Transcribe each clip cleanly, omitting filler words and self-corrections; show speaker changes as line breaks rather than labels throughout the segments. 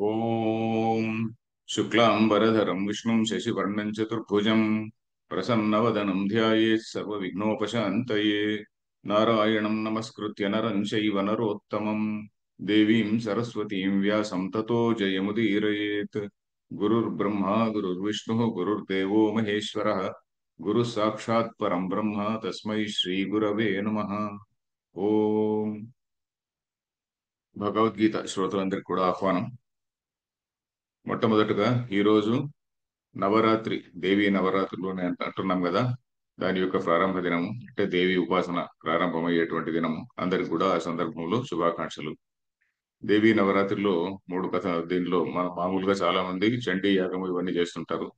ఓం శుక్లాంబరధరం విష్ణుం శశివర్ణం చతుర్భుజం ప్రసన్నవదనం ధ్యాయేత్ సర్వవిఘ్నోపశాంతయే నారాయణం నమస్కృత్య నరం చైవ నరోత్తమం దేవీం సరస్వతీం వ్యాసం తతో జయముదీరయేత్. గురుర్బ్రహ్మా గురుర్విష్ణుః గురుర్దేవో మహేశ్వరः గురుః సాక్షాత్ పరం బ్రహ్మ తస్మై శ్రీ గురవే నమః. ఓం భగవద్గీత శ్రోతలందరికీ కూడా ఆహ్వానం. మొట్టమొదటగా ఈరోజు నవరాత్రి దేవీ నవరాత్రులు అని అంటున్నాం కదా, దాని యొక్క ప్రారంభ దినము అంటే దేవి ఉపాసన ప్రారంభమయ్యేటువంటి దినము. అందరికి కూడా ఆ సందర్భంలో శుభాకాంక్షలు. దేవీ నవరాత్రిలో మూడు కథ. దీనిలో మన మామూలుగా చాలా మంది చండీ యాగము ఇవన్నీ చేస్తుంటారు.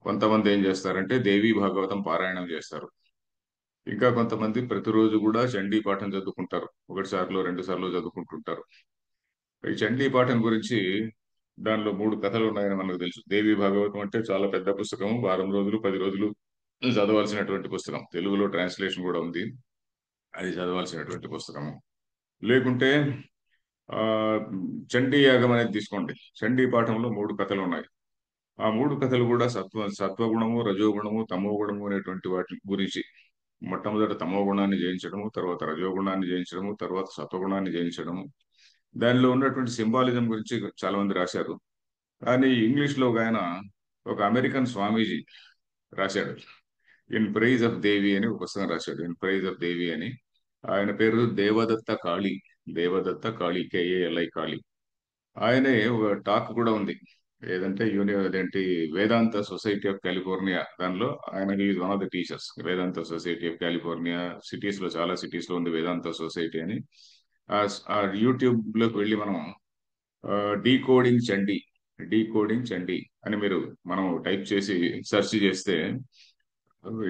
కొంతమంది ఏం చేస్తారంటే దేవీ భాగవతం పారాయణం చేస్తారు. ఇంకా కొంతమంది ప్రతిరోజు కూడా చండీ పాఠం చదువుకుంటారు. ఒకటి సార్లు రెండు సార్లు చదువుకుంటుంటారు. ఈ చండీ పాఠం గురించి దానిలో మూడు కథలు ఉన్నాయని మనకు తెలుసు. దేవి భాగవతం అంటే చాలా పెద్ద పుస్తకం, వారం రోజులు 10 రోజులు చదవాల్సినటువంటి పుస్తకం. తెలుగులో ట్రాన్స్లేషన్ కూడా ఉంది, అది చదవాల్సినటువంటి పుస్తకము. లేకుంటే ఆ చండీ యాగం అనేది తీసుకోండి. చండీ పాఠంలో మూడు కథలు ఉన్నాయి. ఆ మూడు కథలు కూడా సత్వగుణము, రజోగుణము, తమో గుణము అనేటువంటి వాటి గురించి. మొట్టమొదట తమో గుణాన్ని జయించడము, తర్వాత రజోగుణాన్ని జయించడము, తర్వాత సత్వగుణాన్ని జయించడము. దానిలో ఉన్నటువంటి సింబాలిజం గురించి చాలా మంది రాశారు. కానీ ఇంగ్లీష్ లో ఒక అమెరికన్ స్వామీజీ రాశాడు. ఇన్ ప్రైజ్ ఆఫ్ దేవి అని ఒక పుస్తకం రాశాడు. ఇన్ ప్రైజ్ ఆఫ్ దేవి అని. ఆయన పేరు దేవదత్త కాళీ. దేవదత్త కాళీ, కేఏఎల్ఐ కాళీ. ఆయనే ఒక టాక్ కూడా ఉంది. ఏదంటే అదేంటి, వేదాంత సొసైటీ ఆఫ్ కాలిఫోర్నియా, దానిలో ఆయన is one of the teachers. Vedanta society of California cities లో, చాలా సిటీస్ లో ఉంది వేదాంత సొసైటీ అని. ఆ యూట్యూబ్ లోకి వెళ్ళి మనం డీకోడింగ్ చండీ, డీకోడింగ్ చండీ అని మనం టైప్ చేసి సెర్చ్ చేస్తే,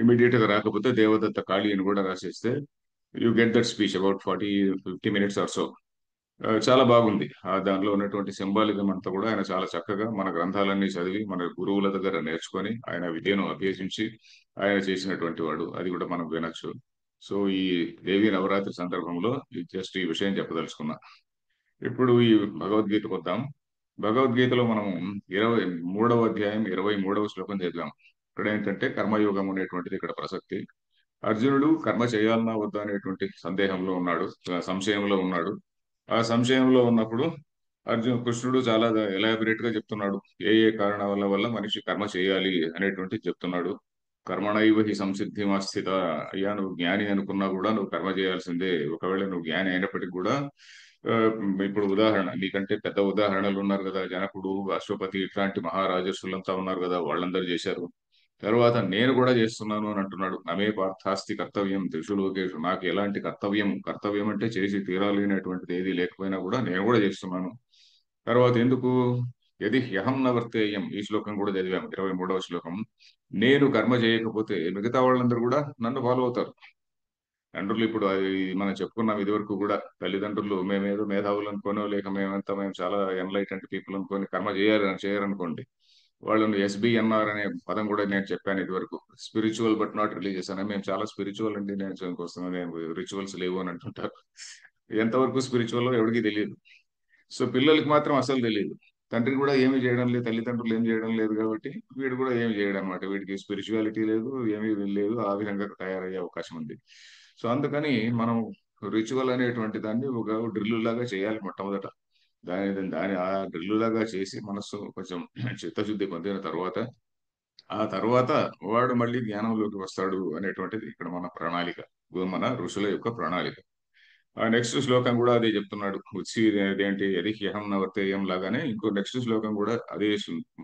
ఇమీడియట్ గా రాకపోతే దేవదత్త కాళీ అని కూడా రాసేస్తే you get that speech about 40-50 minutes or so. చాలా బాగుంది. దానిలో ఉన్నటువంటి సింబాలిజం అంతా కూడా ఆయన చాలా చక్కగా మన గ్రంథాలన్నీ చదివి మన గురువుల దగ్గర నేర్చుకొని ఆయన విద్యను అభ్యసించి ఆయన చేసినటువంటి వాడు. అది కూడా మనం వినొచ్చు. సో ఈ దేవి నవరాత్రి సందర్భంలో జస్ట్ ఈ విషయం చెప్పదలుచుకున్నా. ఇప్పుడు ఈ భగవద్గీతకు వద్దాం. భగవద్గీతలో మనం 23వ అధ్యాయం 23వ శ్లోకం చదివాం. ఇక్కడ ఏంటంటే కర్మయోగం అనేటువంటిది ఇక్కడ ప్రసక్తి. అర్జునుడు కర్మ చేయాలన్నా వద్దా అనేటువంటి సందేహంలో ఉన్నాడు, సంశయంలో ఉన్నాడు. ఆ సంశయంలో ఉన్నప్పుడు కృష్ణుడు చాలా ఎలాబరేట్ గా చెప్తున్నాడు. ఏ ఏ కారణాల వల్ల మనిషి కర్మ చేయాలి అనేటువంటి చెప్తున్నాడు. కర్మణైవ హి సంసిద్ధి స్థిత. అయ్యా, నువ్వు జ్ఞాని అనుకున్నా కూడా నువ్వు కర్మ చేయాల్సిందే. ఒకవేళ నువ్వు జ్ఞాని అయినప్పటికీ కూడా ఆ, ఇప్పుడు ఉదాహరణ, నీకంటే పెద్ద ఉదాహరణలు ఉన్నారు కదా, జనకుడు, అశ్వపతి, ఇట్లాంటి మహారాజర్షులంతా ఉన్నారు కదా, వాళ్ళందరూ చేశారు. తర్వాత నేను కూడా చేస్తున్నాను అని అంటున్నాడు. నమే పార్థాస్తి కర్తవ్యం త్రిషు లోకేషు. నాకు ఎలాంటి కర్తవ్యం అంటే చేసి తీరాలి అనేటువంటిది ఏది లేకపోయినా కూడా నేను కూడా చేస్తున్నాను. తర్వాత ఎందుకు, యది హ్యహం నవర్తేయం, ఈ శ్లోకం కూడా చదివాము, 23వ శ్లోకం. నేను కర్మ చేయకపోతే మిగతా వాళ్ళందరూ కూడా నన్ను ఫాలో అవుతారు. తండ్రులు ఇప్పుడు అది మనం చెప్పుకున్నాం ఇదివరకు కూడా. తల్లిదండ్రులు మేమేదో మేధావులు అనుకోనో, లేక మేము చాలా ఎన్లైటెంట్ పీపుల్ అనుకొని కర్మ చేయరనుకోండి, వాళ్ళని ఎస్బిఎన్ఆర్ అనే పదం కూడా నేను చెప్పాను ఇదివరకు. స్పిరిచువల్ బట్ నాట్ రిలీజియస్ అని. మేము చాలా స్పిరిచువల్ అండి, నేను వస్తున్నాను, నేను రిచువల్స్ లేవు అని అంటుంటారు. ఎంతవరకు స్పిరిచువల్ ఎవరికి తెలియదు. సో పిల్లలకి మాత్రం అసలు తెలియదు. తండ్రి కూడా ఏమీ చేయడం లేదు, తల్లిదండ్రులు ఏమి చేయడం లేదు కాబట్టి వీడు కూడా ఏమి చేయడం అనమాట. వీడికి స్పిరిచువాలిటీ లేదు, ఏమీ లేదు, ఆ విధంగా తయారయ్యే అవకాశం ఉంది. సో అందుకని మనం రిచువల్ అనేటువంటి దాన్ని ఒక డ్రిల్ లాగా చేయాలి మొట్టమొదట. దాని ఆ డ్రిల్ లాగా చేసి మనస్సు కొంచెం చిత్తశుద్ధి పొందిన తర్వాత, ఆ తర్వాత వాడు మళ్ళీ జ్ఞానంలోకి వస్తాడు అనేటువంటిది ఇక్కడ మన ప్రణాళిక, మన ఋషుల యొక్క ప్రణాళిక. ఆ నెక్స్ట్ శ్లోకం కూడా అదే చెప్తున్నాడు. ఉత్సి అదేంటి, యది హ్యహం నవర్తేయం లాగానే ఇంకో నెక్స్ట్ శ్లోకం కూడా అదే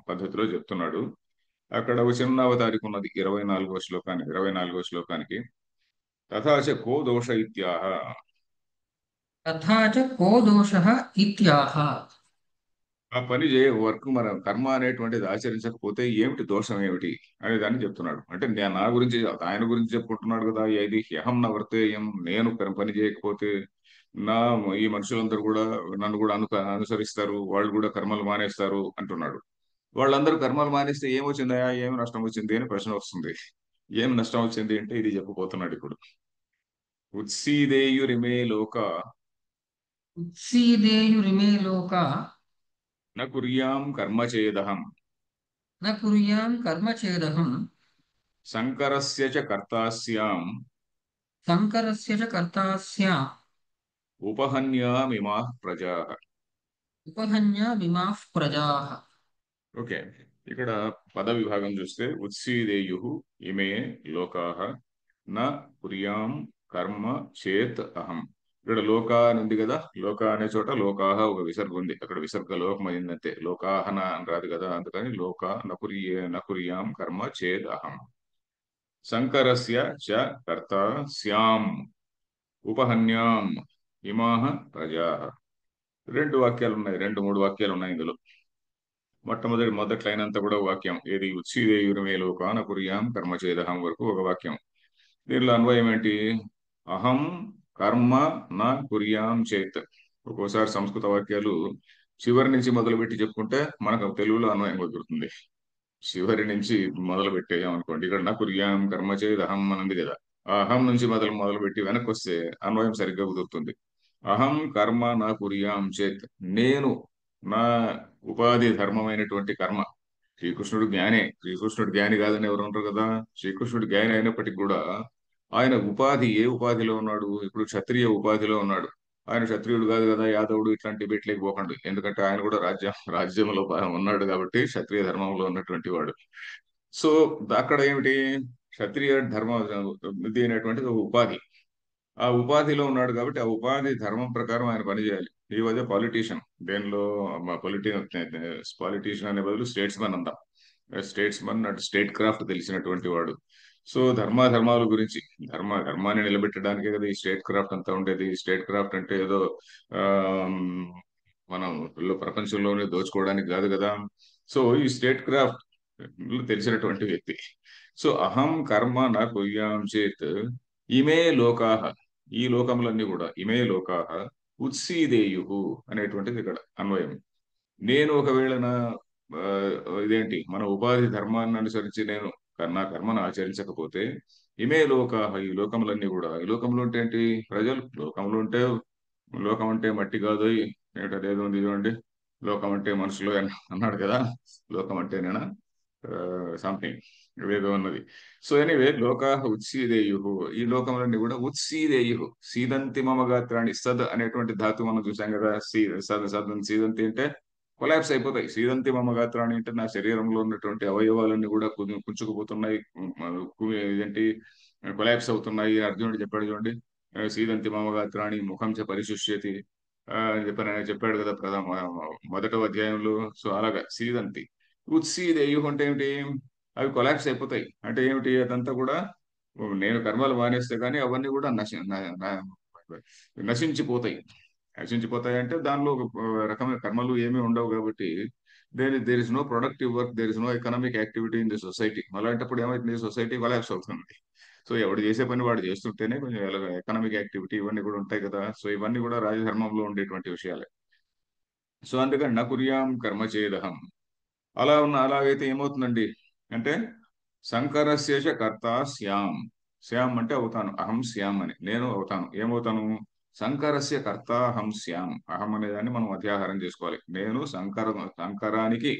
పద్ధతిలో చెప్తున్నాడు. అక్కడ ఒక చిన్న అవతారిక ఉన్నది 24వ శ్లోకానికి. తథాచ కో దోష ఇత్యాహ.
तथा च को दोषः इत्याह।
ఆ పని వర్క్, మన కర్మ అనేటువంటిది ఆచరించకపోతే ఏమిటి దోషం, ఏమిటి అనే దాన్ని చెప్తున్నాడు. అంటే నేను నా గురించి, ఆయన గురించి చెప్పుకుంటున్నాడు కదా. ఇది హ్యహం న వర్తేయం, నేను పని చేయకపోతే నా ఈ మనుషులందరూ కూడా నన్ను కూడా అనుసరిస్తారు, వాళ్ళు కూడా కర్మలు మానేస్తారు అంటున్నాడు. వాళ్ళందరూ కర్మలు మానేస్తే ఏమొచ్చిందా, ఏమి నష్టం వచ్చింది అని ప్రశ్న వస్తుంది. ఏం నష్టం వచ్చింది అంటే ఇది చెప్పబోతున్నాడు ఇప్పుడు. ఉత్సీదేయురిమే లోక.
उत्सीदेयुरिमे लोका
న కుర్యాం కర్మ చేదహం
न कुर्यां कर्म चेदहम्
శంకరస్య చ కర్తాస్యాం
शङ्करस्य च कर्ता स्याम्
ఉపహన్యామిమా ప్రజా.
उपहन्यामिमाः प्रजाः.
ఓకే, ఇక్కడ పద విభాగం చూస్తే ఉత్సీదేయు ఇమే లోకాః న కుర్యాం కర్మ చేత్ అహం. ఇక్కడ లోక అని ఉంది కదా, లోక అనే చోట లోకాహ ఒక విసర్గ ఉంది, అక్కడ విసర్గ లోకం అయిందంతే, లోకాహన అని రాదు కదా, అందుకని లోక నకుర్యాం కర్మ చేద్ అహం. శంకరస్య చ కర్త స్యాం ఉపహన్యాం ఇమాహ ప్రజాః. రెండు వాక్యాలు ఉన్నాయి, రెండు మూడు వాక్యాలు ఉన్నాయి ఇందులో. మొదటి లైన్ అంతా కూడా ఒక వాక్యం, ఏది ఉత్సీదేయురమే లోకాన కుర్యాం కర్మచేదహం వరకు ఒక వాక్యం. దీనిలో అన్వయం ఏంటి? అహం కర్మ నా కుర్యాం చేత్. ఒక్కోసారి సంస్కృత వాక్యాలు చివరి నుంచి మొదలుపెట్టి చెప్పుకుంటే మనకు తెలుగులో అన్వయం కుదురుతుంది. చివరి నుంచి మొదలు పెట్టేయం అనుకోండి, ఇక్కడ నా కుర్యాం కర్మ చేద్ అహం అని ఉంది కదా, ఆ అహం నుంచి మొదలుపెట్టి వెనక్కి వస్తే అన్వయం సరిగ్గా కుదురుతుంది. అహం కర్మ నా కుర్యాం చేత్, నేను నా ఉపాధి ధర్మమైనటువంటి కర్మ. శ్రీకృష్ణుడు జ్ఞానే, శ్రీకృష్ణుడు జ్ఞాని కాదని ఎవరు ఉంటారు కదా. శ్రీకృష్ణుడు జ్ఞాని అయినప్పటికీ కూడా ఆయన ఉపాధి ఏ ఉపాధిలో ఉన్నాడు? ఇప్పుడు క్షత్రియ ఉపాధిలో ఉన్నాడు. ఆయన క్షత్రియుడు కాదు కదా, యాదవుడు ఇట్లాంటి బెట్లేకి పోకండి, ఎందుకంటే ఆయన కూడా రాజ్యంలో ఉన్నాడు కాబట్టి క్షత్రియ ధర్మంలో ఉన్నటువంటి వాడు. సో అక్కడ ఏమిటి, క్షత్రియ ధర్మ ఇది అనేటువంటిది ఒక ఉపాధి. ఆ ఉపాధిలో ఉన్నాడు కాబట్టి ఆ ఉపాధి ధర్మం ప్రకారం ఆయన పనిచేయాలి. ఈ వాజ్ పాలిటీషియన్. దేనిలో పాలిటీషియన్ అనే బదులు స్టేట్స్మన్ అందాం. స్టేట్స్మన్ అటు స్టేట్ క్రాఫ్ట్ తెలిసినటువంటి వాడు. సో ధర్మాల గురించి, ధర్మాన్ని నిలబెట్టడానికే కదా ఈ స్టేట్ క్రాఫ్ట్ అంతా ఉండేది. స్టేట్ క్రాఫ్ట్ అంటే ఏదో ఆ మనం ప్రపంచంలోనే దోచుకోవడానికి కాదు కదా. సో ఈ స్టేట్ క్రాఫ్ట్ తెలిసినటువంటి వ్యక్తి. సో అహం కర్మ నా కుర్యాం చేత్ ఇమే లోకాహ, ఈ లోకములన్నీ కూడా ఇమే లోకాహ ఉత్సీదేయు అనేటువంటిది ఇక్కడ అన్వయం. నేను ఒకవేళ ఆ, ఇదేంటి మన ఉపాధి ధర్మాన్ని అనుసరించి నేను నా కర్మను ఆచరించకపోతే ఇమే లోకాహ, ఈ లోకములన్నీ కూడా, ఈ లోకములు అంటే ఏంటి? ప్రజలు. లోకములు అంటే లోకం అంటే మట్టి కాదు, ఏంటది ఏదో ఉంది చూడండి, లోకం అంటే మనుషులు అన్నాడు కదా, లోకం అంటే నేనా సంథింగ్ ఏదో ఉన్నది. సో ఎనీవే లోకా ఉత్సీదేయు, ఈ లోకములన్నీ కూడా ఉత్సీదేయు సీదంతి మమ గాత్రాన్ని. సద్ అనేటువంటి ధాతు మనం చూసాం కదా, సీదంతి అంటే కొలాప్స్ అయిపోతాయి. సీదంతి మమ గాత్రాన్ని అంటే నా శరీరంలో ఉన్నటువంటి అవయవాలన్నీ కూడా కుంచుకుపోతున్నాయి, ఏంటి కొలాప్స్ అవుతున్నాయి. అర్జునుడు చెప్పాడు చూడండి, సీదంతి మమ గాత్రాన్ని ముఖం చ పరిశుష్యతి అని చెప్పాడు కదా మొదట అధ్యాయంలో. సో అలాగా సీదంతి. ఉత్సీదేయు అంటే ఏమిటి? అవి కొలాప్స్ అయిపోతాయి అంటే ఏమిటి? అదంతా కూడా నేను కర్మలు మానేస్తే కానీ అవన్నీ కూడా నశించిపోతాయి. నశించిపోతాయి అంటే దానిలో ఒక రకమైన కర్మలు ఏమీ ఉండవు కాబట్టి there is no productive work, there is no economic activity in the society. అలాంటప్పుడు ఏమైతుంది? సొసైటీ కొలాప్స్ అవుతుంది. సో ఎవడు చేసే పని వాడు చేస్తుంటేనే కొంచెం ఎకనామిక్ యాక్టివిటీ ఇవన్నీ కూడా ఉంటాయి కదా. సో ఇవన్నీ కూడా రాజధర్మంలో ఉండేటువంటి విషయాలే. సో అందుకని నకుర్యాం కర్మ చేదహం. అలాగైతే ఏమవుతుందండి అంటే శంకరశేష కర్త శ్యాం. శ్యాం అంటే అవుతాను, అహం శ్యాం అని నేను అవుతాను. ఏమవుతాను? శంకరస్య కర్త అహం శ్యాం. అహం అనేదాన్ని మనం అధ్యాహారం చేసుకోవాలి. నేను శంకరానికి,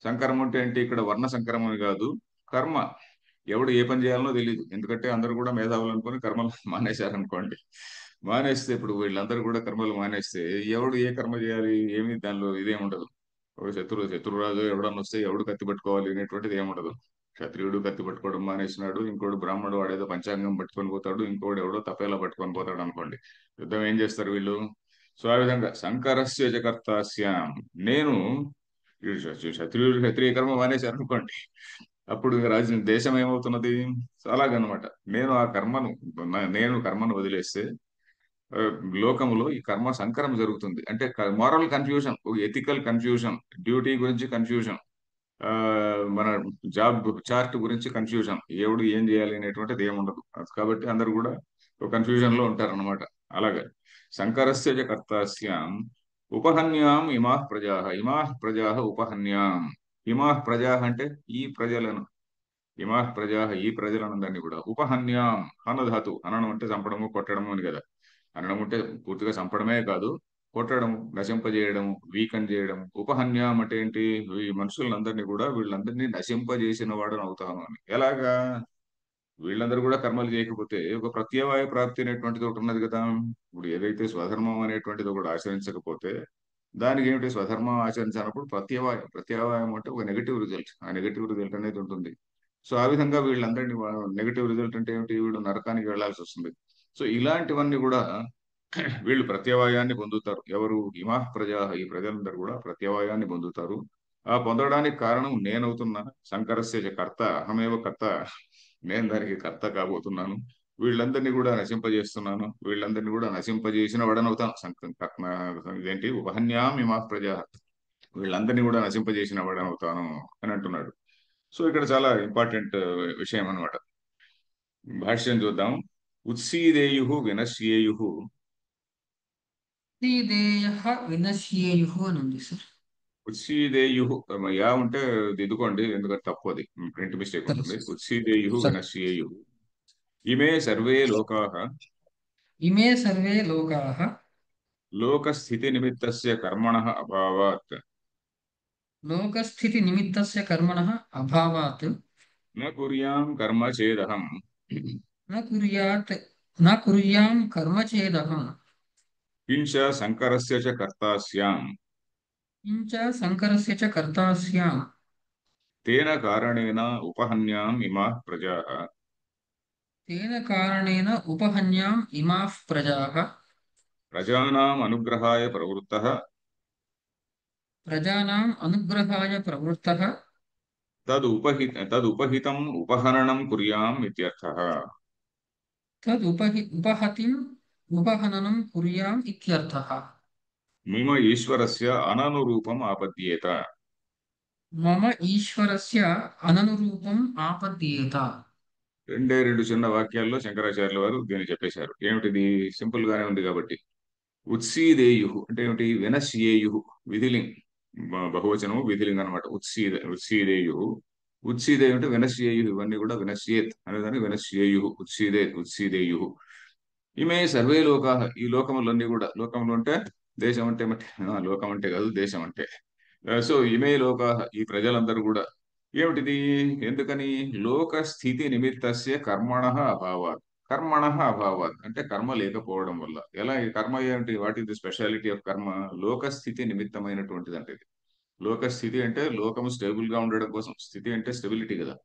శంకరం అంటే ఏంటి? ఇక్కడ వర్ణ సంకరం అని కాదు, కర్మ. ఎవడు ఏ పని చేయాలనో తెలియదు, ఎందుకంటే అందరూ కూడా మేధావులు అనుకొని కర్మలు మానేశారనుకోండి. మానేస్తే ఇప్పుడు వీళ్ళందరూ కూడా కర్మలు మానేస్తే ఎవడు ఏ కర్మ చేయాలి? ఏమి దానిలో ఇదేం ఉండదు. ఒక శత్రురాజు ఎవడన్నా వస్తే ఎవడు కత్తి పట్టుకోవాలి అనేటువంటిది ఏముండదు. క్షత్రియుడు కత్తి పట్టుకోవడం మానేసినాడు, ఇంకోటి బ్రాహ్మణుడు వాడేదో పంచాంగం పట్టుకొని పోతాడు, ఇంకోటి ఎవడో తపేలా పట్టుకొని పోతాడు అనుకోండి. యుద్ధం ఏం చేస్తారు వీళ్ళు? సో ఆ విధంగా శంకరస్య జకర్తాస్యాం, నేను క్షత్రియ కర్మ మానేశారు అనుకోండి, అప్పుడు దేశం ఏమవుతున్నది? సో అలాగనమాట. నేను ఆ కర్మను నేను కర్మను వదిలేస్తే ఆ, లోకములో ఈ కర్మ సంకరం జరుగుతుంది. అంటే moral confusion, ethical confusion, duty గురించి కన్ఫ్యూజన్, ఆ మన జాబ్ చార్ట్ గురించి కన్ఫ్యూజన్, ఎవడు ఏం చేయాలి అనేటువంటిది ఏముండదు. కాబట్టి అందరు కూడా ఒక కన్ఫ్యూజన్ లో ఉంటారన్నమాట. అలాగే శంకరస్య చ కర్తస్యాం ఉపహన్యాం ఇమాః ప్రజాః. ఇమాః ప్రజాః ఉపహన్యాం. ఇమాః ప్రజాః అంటే ఈ ప్రజలను, ఇమాః ప్రజాః ఈ ప్రజలందరినీ కూడా ఉపహన్యాం. హనధాతు, హననం అంటే చంపడము కొట్టడము అని కదా. అనడం అంటే పూర్తిగా చంపడమే కాదు, కొట్టడం, నశింపజేయడం, వీకన్ చేయడం. ఉపహన్యం అంటే ఏంటి? ఈ మనుషులందరినీ కూడా వీళ్ళందరినీ నశింపజేసిన వాడని అవుతాను అని. ఎలాగా? వీళ్ళందరూ కూడా కర్మలు చేయకపోతే ఒక ప్రత్యవాయ ప్రాప్తి అనేటువంటిది ఒకటి ఉన్నది కదా. ఇప్పుడు ఏదైతే స్వధర్మం అనేటువంటిది ఒకటి ఆచరించకపోతే దానికి ఏమిటి? స్వధర్మం ఆచరించినప్పుడు ప్రత్యవాయం. ప్రత్యవాయం అంటే ఒక నెగటివ్ రిజల్ట్. ఆ నెగటివ్ రిజల్ట్ అనేది ఉంటుంది. సో ఆ విధంగా వీళ్ళందరినీ నెగటివ్ రిజల్ట్ అంటే ఏమిటి? వీళ్ళు నరకానికి వెళ్లాల్సి వస్తుంది. సో ఇలాంటివన్నీ కూడా వీళ్ళు ప్రత్యవాయాన్ని పొందుతారు. ఎవరు? ఇమాః ప్రజా, ఈ ప్రజలందరూ కూడా ప్రత్యవాయాన్ని పొందుతారు. ఆ పొందడానికి కారణం నేనవుతున్నా. సంకరస్య చ కర్త అహమేవ కర్త. నేను దానికి కర్త కాబోతున్నాను. వీళ్ళందరినీ కూడా నశింపజేస్తున్నాను. వీళ్ళందరినీ కూడా నశింపజేసిన వాడనవుతాను. ఇదేంటి? ఉపహన్యాం ఇమాః ప్రజా, వీళ్ళందరినీ కూడా నశింపజేసిన వాడనవుతాను అని అంటున్నాడు. సో ఇక్కడ చాలా ఇంపార్టెంట్ విషయం అన్నమాట. భాష్యం చూద్దాం. ఉత్సీదేయు వినశ్యేయు.
దేయః వినశ్యేయుః అని ఉంది సార్.
ఉత్సీదేయు, యా ఉంటే దిద్దుకోండి, ఎందుకంటే తప్పు అది, ప్రింట్ మిస్టేక్
సరే
ఉంటుంది. ఉత్సీదేయు
సరే.
వినశ్యేయు. ఇమే సర్వే లోకాః
ఇమే సర్వే లోకాః
లోకస్థితి నిమిత్తస్య కర్మణః అభావాత్
లోకస్థితి నిమిత్తస్య కర్మణః అభావాత్
న కుర్యాం కర్మ చేదహం
న కుర్యాత్ న కుర్యాం కర్మ చేదహం
కించ సంకరస్య చ కర్తా స్యాం.
కించ సంకరస్య చ కర్తా స్యాం.
తేన కారణేన ఉపహన్యాం ఇమాః ప్రజాః
తేన కారణేన ఉపహన్యాం ఇమాః ప్రజాః
ప్రజానాం అనుగ్రహాయ ప్రవృత్తః
ప్రజానాం అనుగ్రహాయ ప్రవృత్తః
తదుపహితం ఉపహననం కుర్యాం ఇత్యర్థః.
ఉపహతిం ఉపహననం కుర్యాం ఇత్యర్థః.
మమ ఈశ్వరస్య అననురూపం ఆపద్యేత.
మమ ఈశ్వరస్య అననురూపం ఆపద్యేత.
రెండే రెండు చిన్న వాక్యాల్లో శంకరాచార్యుల వారు దీన్ని చెప్పేశారు. ఏమిటిది? సింపుల్ గానే ఉంది కాబట్టి. ఉత్సీదేయు అంటే ఏమిటి? వినశ్యేయు. విధిలింగ్, బహువచనము విధిలింగ్ అనమాట. ఉత్సీదేయు. ఉత్సీదేయు అంటే వినశ్యేయు. ఇవన్నీ కూడా వినశ్యేత్ అనేదాన్ని వినశ్యేయు. ఉత్సీదేయు. ఇమే సర్వే లోకా, ఈ లోకములన్నీ కూడా. లోకములు అంటే దేశం అంటే మట్టి, లోకం అంటే కాదు, దేశం అంటే. సో ఇమే లోకా, ఈ ప్రజలందరూ కూడా. ఏమిటిది? ఎందుకని? లోక స్థితి నిమిత్తస్య కర్మణః అభావాత్. కర్మణః అభావాత్ అంటే కర్మ లేకపోవడం వల్ల. ఎలా? ఈ కర్మ ఏమిటి? What is the speciality of కర్మ? లోక స్థితి నిమిత్తమైనటువంటిది అంటే ఇది. లోక స్థితి అంటే లోకము స్టేబుల్ గా ఉండడం కోసం. స్థితి అంటే స్టెబిలిటీ కదా.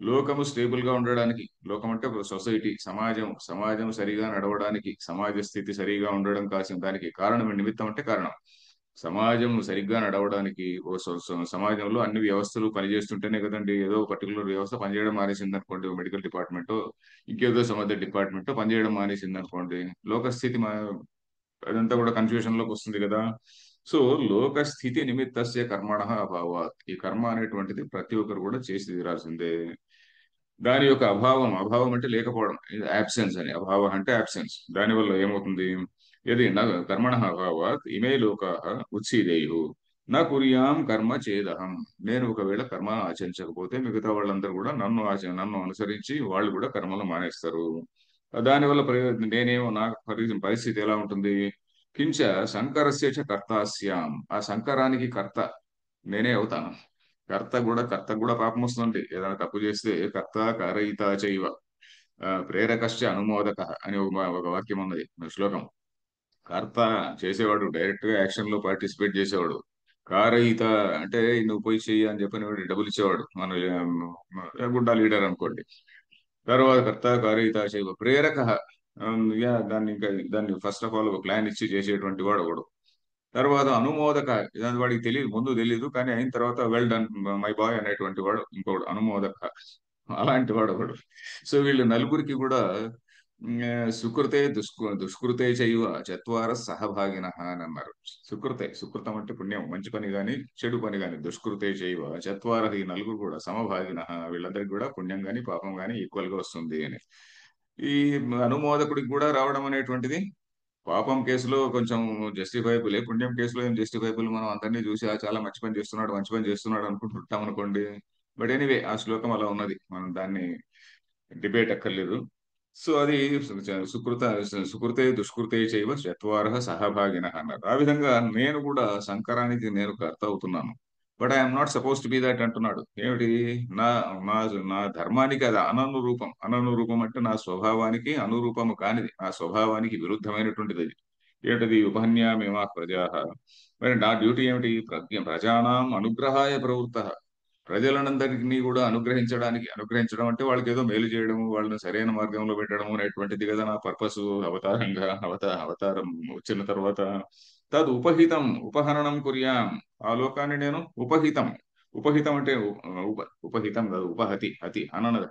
లోకము స్టేబుల్ గా ఉండడానికి, లోకం అంటే ఒక సొసైటీ, సమాజం. సమాజం సరిగా నడవడానికి, సమాజ స్థితి సరిగా ఉండడం కోసం, దానికి కారణం, నిమిత్తం అంటే కారణం. సమాజం సరిగ్గా నడవడానికి సమాజంలో అన్ని వ్యవస్థలు పనిచేస్తుంటేనే కదండి. ఏదో పర్టికులర్ వ్యవస్థ పనిచేయడం మానేసింది అనుకోండి, మెడికల్ డిపార్ట్మెంట్, ఇంకేదో సమాజ డిపార్ట్మెంట్ పనిచేయడం మానేసింది అనుకోండి, లోకస్థితి అదంతా కూడా కన్ఫ్యూషన్ లోకి వస్తుంది కదా. సో లోక స్థితి నిమిత్తస్య కర్మణః అభావాత్, ఈ కర్మ అనేటువంటిది ప్రతి ఒక్కరు కూడా చేసి తీరాల్సిందే. దాని యొక్క అభావం, అభావం అంటే లేకపోవడం, యాబ్సెన్స్ అని. అభావ అంటే యాబ్సెన్స్. దానివల్ల ఏమవుతుంది? యది న కర్మణః అభావాత్ ఇమే లోకాః ఉత్సీదేయు నా కుర్యాం కర్మ చేదహం. నేను ఒకవేళ కర్మ ఆచరించకపోతే మిగతా వాళ్ళందరూ కూడా నన్ను అనుసరించి వాళ్ళు కూడా కర్మలు మానేస్తారు. దానివల్ల నేనేమో, నా పరిస్థితి ఎలా ఉంటుంది? కించ సంకరస్య చ కర్తాస్యాం. ఆ సంకరానికి కర్త నేనే అవుతాను. కర్త కూడా పాపం వస్తుంది. ఏదైనా తప్పు చేస్తే కర్త కారయిత చైవ ప్రేరకశ్చ అనుమోదక అని ఒక వాక్యం ఉన్నది, శ్లోకం. కర్త చేసేవాడు, డైరెక్ట్ గా యాక్షన్ లో పార్టిసిపేట్ చేసేవాడు. కారయిత అంటే నువ్వు పోయి చెయ్యి అని చెప్పని వాడు డబ్బులు ఇచ్చేవాడు. మన గుడ్డా లీడర్ అనుకోండి. తర్వాత కర్త కారయిత చైవ ప్రేరక, దాన్ని ఇంకా దాన్ని ఫస్ట్ ఆఫ్ ఆల్ ఒక ప్లాన్ ఇచ్చి చేసేటువంటి వాడు ఒకడు. తర్వాత అనుమోదక, ఇదాని వాడికి తెలియదు, ముందు తెలియదు, కానీ అయిన తర్వాత వెల్ డన్ మై బాయ్ అనేటువంటి వాడు ఇంకొకడు అనుమోదక. అలాంటి వాడు ఒకడు. సో వీళ్ళు నలుగురికి కూడా సుకృతే దుష్కృతే చైవ చత్వార సహభాగిన అని అన్నారు. సుకృతం అంటే పుణ్యం, మంచి పని గాని చెడు పని గాని. దుష్కృతే చైవ చత్వార, ఈ నలుగురు కూడా సమభాగిన, వీళ్ళందరికీ కూడా పుణ్యం గాని పాపం గాని ఈక్వల్ గా వస్తుంది అని. ఈ అనుమోదకుడికి కూడా రావడం అనేటువంటిది పాపం కేసులో కొంచెం జస్టిఫైబులే, పుణ్యం కేసులో ఏం జస్టిఫైబుల్. మనం అందరినీ చూసి చాలా మంచి పని చేస్తున్నాడు అనుకుంటుంటాం అనుకోండి. బట్ ఎనీవే, ఆ శ్లోకం అలా ఉన్నది, మనం దాన్ని డిబేట్ అక్కర్లేదు. సో అది సుకృత సుకృతే దుష్కృతే చైవ చత్వారః సహభాగినః అన్నారు. ఆ విధంగా నేను కూడా సంకరానికి నేను కర్త అవుతున్నాను. But I'm not suppose to be that అంటున్నాడు. ఏమిటి? నా నా నా ధర్మానికి అది అననురూపం. అననురూపం అంటే నా స్వభావానికి అనురూపము కానిది. నా స్వభావానికి విరుద్ధమైనటువంటిది అది. ఏమిటది? ఉపహన్యామేమా ప్రజాః. మరి నా డ్యూటీ ఏమిటి? ప్రజానాం అనుగ్రహాయ ప్రవృత్తః. ప్రజలనందరినీ కూడా అనుగ్రహించడం అంటే వాళ్ళకి ఏదో మేలు చేయడము, వాళ్ళని సరైన మార్గంలో పెట్టడం అనేటువంటిది కదా నా పర్పస్. అవతారంగా అవతారం వచ్చిన తర్వాత తద్ ఉపహితం ఉపహరణం కుర్యాం. ఆ లోకాన్ని నేను ఉపహితం. ఉపహితం అంటే ఉపహితం కాదు, ఉపహతి. హతి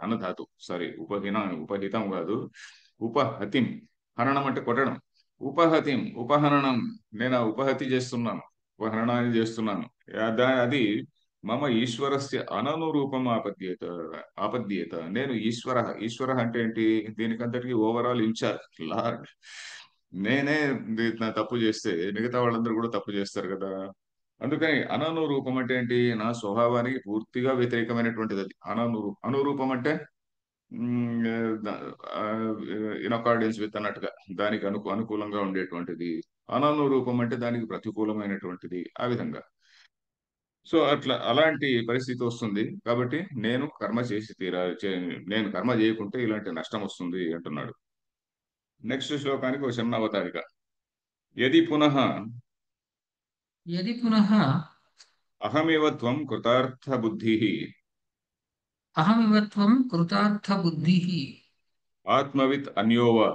అనధాతు. సారీ, ఉపహితం కాదు, ఉపహతిం. హననం అంటే కొట్టడం. ఉపహతిం ఉపహరణం. నేను ఆ ఉపహతి చేస్తున్నాను, ఉపహరణాన్ని చేస్తున్నాను. అది మమ ఈశ్వరస్య అననురూపం ఆపద్యేత. నేను ఈశ్వర అంటే ఏంటి? దీనికంతటికి ఓవరాల్ ఇన్ఛార్జ్, లార్డ్. నేనే నా తప్పు చేస్తే మిగతా వాళ్ళందరూ కూడా తప్పు చేస్తారు కదా. అందుకని అననురూపం అంటే ఏంటి? నా స్వభావానికి పూర్తిగా వ్యతిరేకమైనటువంటిది అది. అనురూపం అంటే ఇన్ అకార్డెన్స్ విత్ అన్నట్టుగా, దానికి అనుకూలంగా ఉండేటువంటిది. అననురూపం అంటే దానికి ప్రతికూలమైనటువంటిది. ఆ విధంగా. సో అట్లా అలాంటి పరిస్థితి వస్తుంది. కాబట్టి నేను కర్మ చేసి నేను కర్మ చేయకుంటే ఇలాంటి నష్టం వస్తుంది అంటున్నాడు. నెక్స్ట్ శ్లోకానికి ఒక చిన్న అవతారిక. యది పునః
यदि पुनः
అహమివ త్వం కృతార్థ బుద్ధి
अहमिव त्वं कृतार्थबुद्धिः
ఆత్మవిత్ అన్యోవా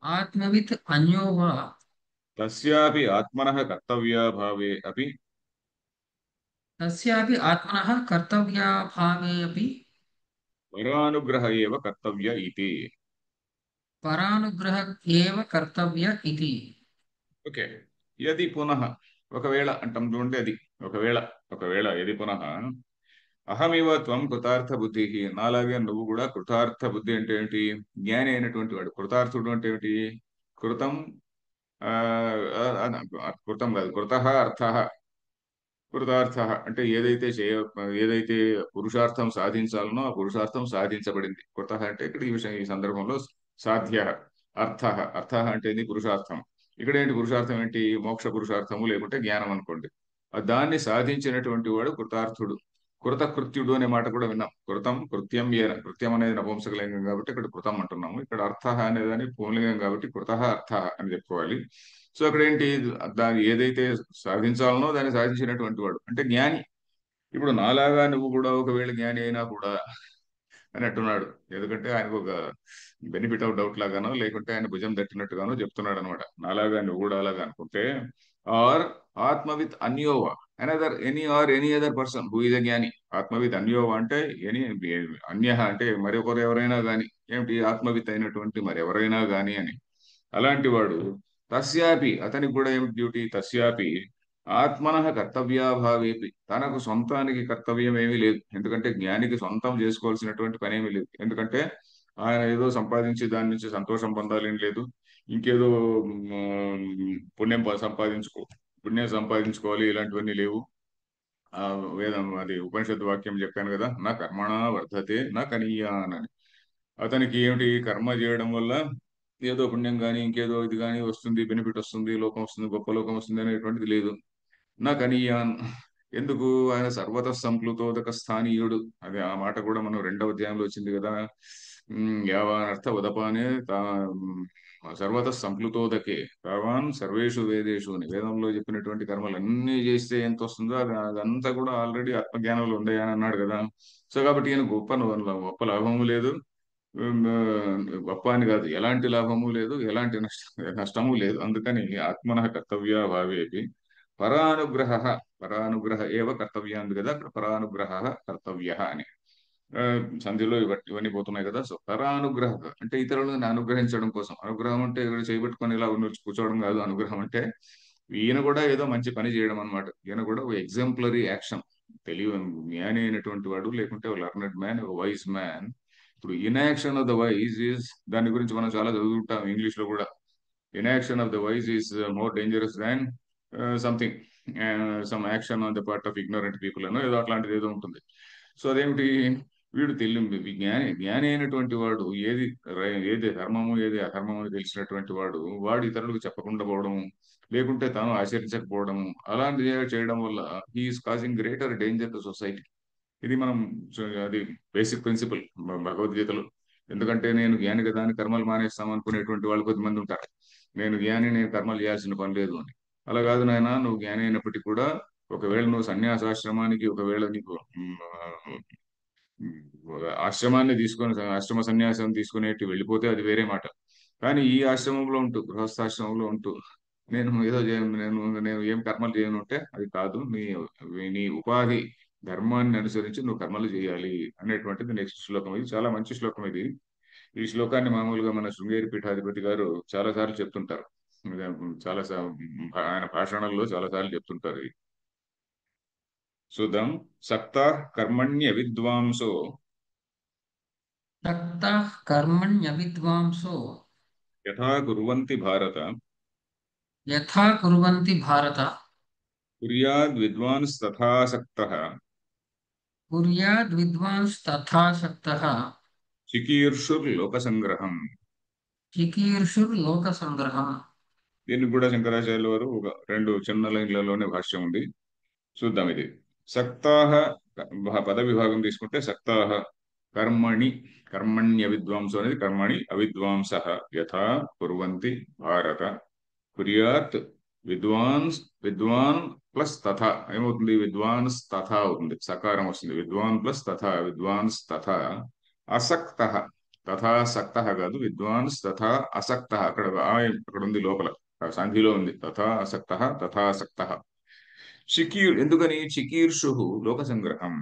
आत्मवित् अन्यो वा
తస్యాపి ఆత్మనః కర్తవ్యాభావే అపి
तस्यापि आत्मनः कर्तव्याभावेऽपि
పరానుగ్రహ ఏవ కర్తవ్య ఇతి.
परानुग्रह एव कर्तव्य इति।
ఓకే. యది పునః, ఒకవేళ అంటాం చూడండి. అది ఒకవేళ, ఒకవేళ యది పునః అహమివ త్వం కృతార్థ బుద్ధి. నాలాగే నువ్వు కూడా కృతార్థ బుద్ధి అంటే ఏంటి? జ్ఞాని అయినటువంటి వాడు. కృతార్థుడు అంటే ఏమిటి? కృతం ఆ, కృతం కాదు, కృత అర్థ. కృతార్థ అంటే ఏదైతే పురుషార్థం సాధించాలనో ఆ పురుషార్థం సాధించబడింది. కృత అంటే ఇక్కడ ఈ విషయం, ఈ సందర్భంలో సాధ్య. అర్థ, అర్థ అంటే ఇది పురుషార్థం. ఇక్కడ ఏంటి పురుషార్థం? ఏంటి? మోక్ష పురుషార్థము లేకుంటే జ్ఞానం అనుకోండి. దాన్ని సాధించినటువంటి వాడు కృతార్థుడు. కృతకృత్యుడు అనే మాట కూడా విన్నాం. కృతం కృత్యం ఏన. కృత్యం అనేది నపుంసకలింగం కాబట్టి ఇక్కడ కృతం అంటున్నాము. ఇక్కడ అర్థ అనేదాన్ని పుంలింగం కాబట్టి కృత అర్థ అని చెప్పుకోవాలి. సో అక్కడ ఏంటి? దాన్ని ఏదైతే సాధించాలనో దాన్ని సాధించినటువంటి వాడు అంటే జ్ఞాని. ఇప్పుడు నాలాగా నువ్వు కూడా ఒకవేళ జ్ఞాని అయినా కూడా అని అంటున్నాడు. ఎందుకంటే ఆయనకు ఒక బెనిఫిట్ ఆఫ్ డౌట్ లాగానో లేకుంటే ఆయన భుజం తట్టినట్టుగానో చెప్తున్నాడు అనమాట. నాలాగా నువ్వు కూడా అలాగా అనుకుంటే, ఆర్ ఆత్మవిత్ అన్యోవా, any other person who is a జ్ఞాని. ఆత్మవిత్ అన్యోవా అంటే ఎనీ, అన్య అంటే మరొకరు ఎవరైనా గాని. ఏమిటి? ఆత్మవిత్ అయినటువంటి మరెవరైనా గాని అని. అలాంటి వాడు తస్యాపి, అతనికి కూడా ఏమిటి డ్యూటీ? తస్యాపి ఆత్మనః కర్తవ్యాభావేపి. తనకు సొంతానికి కర్తవ్యం ఏమీ లేదు. ఎందుకంటే జ్ఞానికి సొంతం చేసుకోవాల్సినటువంటి పని ఏమీ లేదు. ఎందుకంటే ఆయన ఏదో సంపాదించి దాని నుంచి సంతోషం పొందాలని లేదు. ఇంకేదో పుణ్యం సంపాదించుకోవాలి ఇలాంటివన్నీ లేవు. ఆ వేదం, అది ఉపనిషత్తు వాక్యం చెప్పాను కదా, నా కర్మణ వర్ధతే నా కనీయాన్ అని. అతనికి ఏమిటి? కర్మ చేయడం వల్ల ఏదో పుణ్యం కానీ ఇంకేదో ఇది కానీ వస్తుంది, బెనిఫిట్ వస్తుంది, లోకం వస్తుంది, గొప్ప లోకం వస్తుంది అనేటువంటిది లేదు. నాకు అనియాన్. ఎందుకు? ఆయన సర్వత సంప్లుతోదక స్థానీయుడు. అదే ఆ మాట కూడా మనం 2వ అధ్యాయంలో వచ్చింది కదా. యావాన్ అర్థ ఉదపానే సర్వత సంప్లుతోదకే తావాన్ సర్వేషు వేదేషు అని వేదంలో చెప్పినటువంటి కర్మలు అన్ని చేస్తే ఎంత వస్తుందో అదంతా కూడా ఆల్రెడీ ఆత్మజ్ఞానంలో ఉండే అని అన్నాడు కదా. సో కాబట్టి ఈయన గొప్ప లాభము లేదు. గొప్ప అని కాదు, ఎలాంటి లాభము లేదు, ఎలాంటి నష్టము లేదు. అందుకని ఆత్మన కర్తవ్య భావేపి పరానుగ్రహ, పరానుగ్రహ ఏవ కర్తవ్య అంది కదా. అక్కడ పరానుగ్రహ కర్తవ్య అని సంధిలో ఇవన్నీ పోతున్నాయి కదా. సో పరానుగ్రహ అంటే ఇతరులను అనుగ్రహించడం కోసం. అనుగ్రహం అంటే ఇక్కడ చేయబెట్టుకొని ఇలా కూర్చోవడం కాదు. అనుగ్రహం అంటే ఈయన కూడా ఏదో మంచి పని చేయడం అనమాట. ఈయన కూడా ఒక ఎగ్జాంపులరీ యాక్షన్. తెలివి జ్ఞాని అయినటువంటి వాడు, లేకుంటే లర్నెడ్ మ్యాన్, ఒక వైజ్ మ్యాన్. ఇప్పుడు inaction of the wise is, దాని గురించి మనం చాలా చదువుకుంటాం ఇంగ్లీష్ లో కూడా. Inaction of the wise is more dangerous than something, some action on the part of ignorant people అనో ఏదో అట్లాంటిది ఏదో ఉంటుంది. సో అదేమిటి? వీడు జ్ఞాని జ్ఞాని అయినటువంటి వాడు ఏది ధర్మము ఏది అధర్మము అని తెలిసినటువంటి వాడు ఇతరులకు చెప్పకుండా పోవడం, లేకుంటే తాను ఆచరించకపోవడం, అలాంటి చేయడం వల్ల he's causing greater danger to society. ఇది మనం అది బేసిక్ ప్రిన్సిపల్ భగవద్గీతలో. ఎందుకంటే నేను జ్ఞాని కదా అని కర్మలు మానేస్తాం అనుకునేటువంటి వాళ్ళు కొద్దిమంది ఉంటారు. నేను జ్ఞాని, నేను కర్మలు చేయాల్సిన పని లేదు అని. అలా కాదు నాయన, నువ్వు జ్ఞాని అయినప్పటికీ కూడా ఒకవేళ నువ్వు సన్యాసాశ్రమానికి ఒకవేళ నీకు ఆశ్రమాన్ని తీసుకొని ఆశ్రమ సన్యాసం తీసుకునేటి వెళ్ళిపోతే అది వేరే మాట. కానీ ఈ ఆశ్రమంలో ఉంటూ గృహస్థాశ్రమంలో ఉంటూ నేను నేను ఏం కర్మలు చేయను అంటే అది కాదు, నీ ఉపాధి ధర్మాన్ని అనుసరించి నువ్వు కర్మలు చేయాలి అనేటువంటిది నెక్స్ట్ శ్లోకం. ఇది చాలా మంచి శ్లోకం ఇది. ఈ శ్లోకాన్ని మామూలుగా మన శృంగేరి పీఠాధిపతి గారు చాలా సార్లు చెప్తుంటారు. ఇది ఆయన భాషణల్లో చాలా సార్లు చెప్తుంటారు ఇది. చూద్దాం. సక్త కర్మణ్య విద్వాంసో
सक्तः कर्मण्यविद्वांसो
యథా కుర్వంతి భారత
यथा कुर्वन्ति भारत
కుర్యాద్ విద్వాన్స్ తథాసక్తః
कुर्याद्विद्वांस्तथा सक्तः
చికీర్షుర్లోక సంగ్రహం.
चिकीर्षुर्लोकसङ्ग्रहम्।
దీనికి కూడా శంకరాచార్యుల వారు ఒక రెండు చిన్న లైన్లలోనే భాష్యం ఉంది. చూద్దాం ఇది. సక్తాహ పద విభాగం తీసుకుంటే సక్తాహ కర్మణి, కర్మణ్య విద్వాంసో అనేది కర్మణి అవిద్వాంస యథా కుర్వంతి భారత కుర్యాత్ విద్వాన్స్ విద్వాన్ ప్లస్ తథా ఏమవుతుంది, విద్వాన్స్ తథా అవుతుంది, సకారం వస్తుంది. విద్వాన్ ప్లస్ తథా విద్వాన్స్ తథా అసక్త, తథాసక్త కాదు, విద్వాన్స్ తథా అసక్త. అక్కడ ఉంది లోపల సంధిలో ఉంది. తథా అసక్త తథాసక్త. ఎందుకని చికీర్షు లోక సంగ్రహం.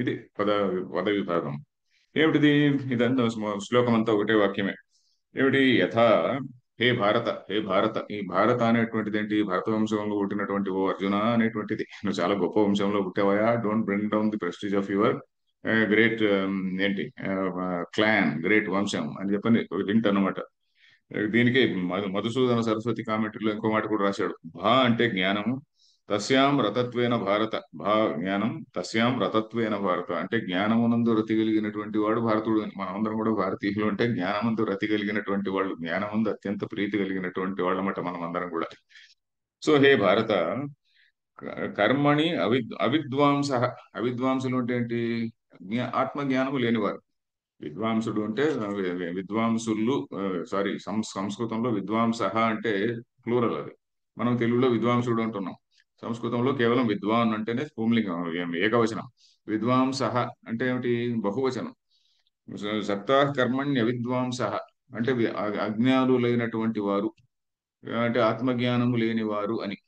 ఇది పద విభాగం. ఏమిటిది? ఇదంతా శ్లోకం అంతా ఒకటే వాక్యమే. ఏమిటి? యథా, హే భారత, హే భారత. ఈ భారత అనేటువంటిది ఏంటి? భరత వంశంలో పుట్టినటువంటి ఓ అర్జున అనేటువంటిది. నువ్వు చాలా గొప్ప వంశంలో పుట్టావయా. Don't bring down the prestige of your great ఏంటి క్లాన్, గ్రేట్ వంశం అని చెప్పని ఒక హింట్ అన్నమాట. దీనికి మధుసూదన సరస్వతి కామెంటరీలో ఇంకో మాట కూడా రాశాడు. భా అంటే జ్ఞానము, తస్యాం రతత్వేన భారత. భా జ్ఞానం, తస్యాం రతత్వేన భారత అంటే జ్ఞానమునందు రతి కలిగినటువంటి వాడు భారతుడు. మనమందరం కూడా భారతీయులు అంటే జ్ఞానమందు రతి కలిగినటువంటి వాళ్ళు, జ్ఞానమందు అత్యంత ప్రీతి కలిగినటువంటి వాళ్ళు అన్నమాట మనం అందరం కూడా. సో హే భారత, కర్మణి అవిద్వాంస. అవిద్వాంసులు అంటే ఏంటి? ఆత్మజ్ఞానము లేనివారు. విద్వాంసుడు అంటే విద్వాంసులు, సారీ, సంస్కృతంలో విద్వాంస అంటే ప్లూరల్ అది. మనం తెలుగులో విద్వాంసుడు అంటున్నాం. సంస్కృతంలో కేవలం విద్వాన్ అంటేనే పుంలింగం, ఏకవచనం. విద్వాంస అంటే ఏమిటి? బహువచనం. సక్తా కర్మణ్య విద్వాంస అంటే అజ్ఞానులైనటువంటి వారు, అంటే ఆత్మజ్ఞానము లేని వారు అని.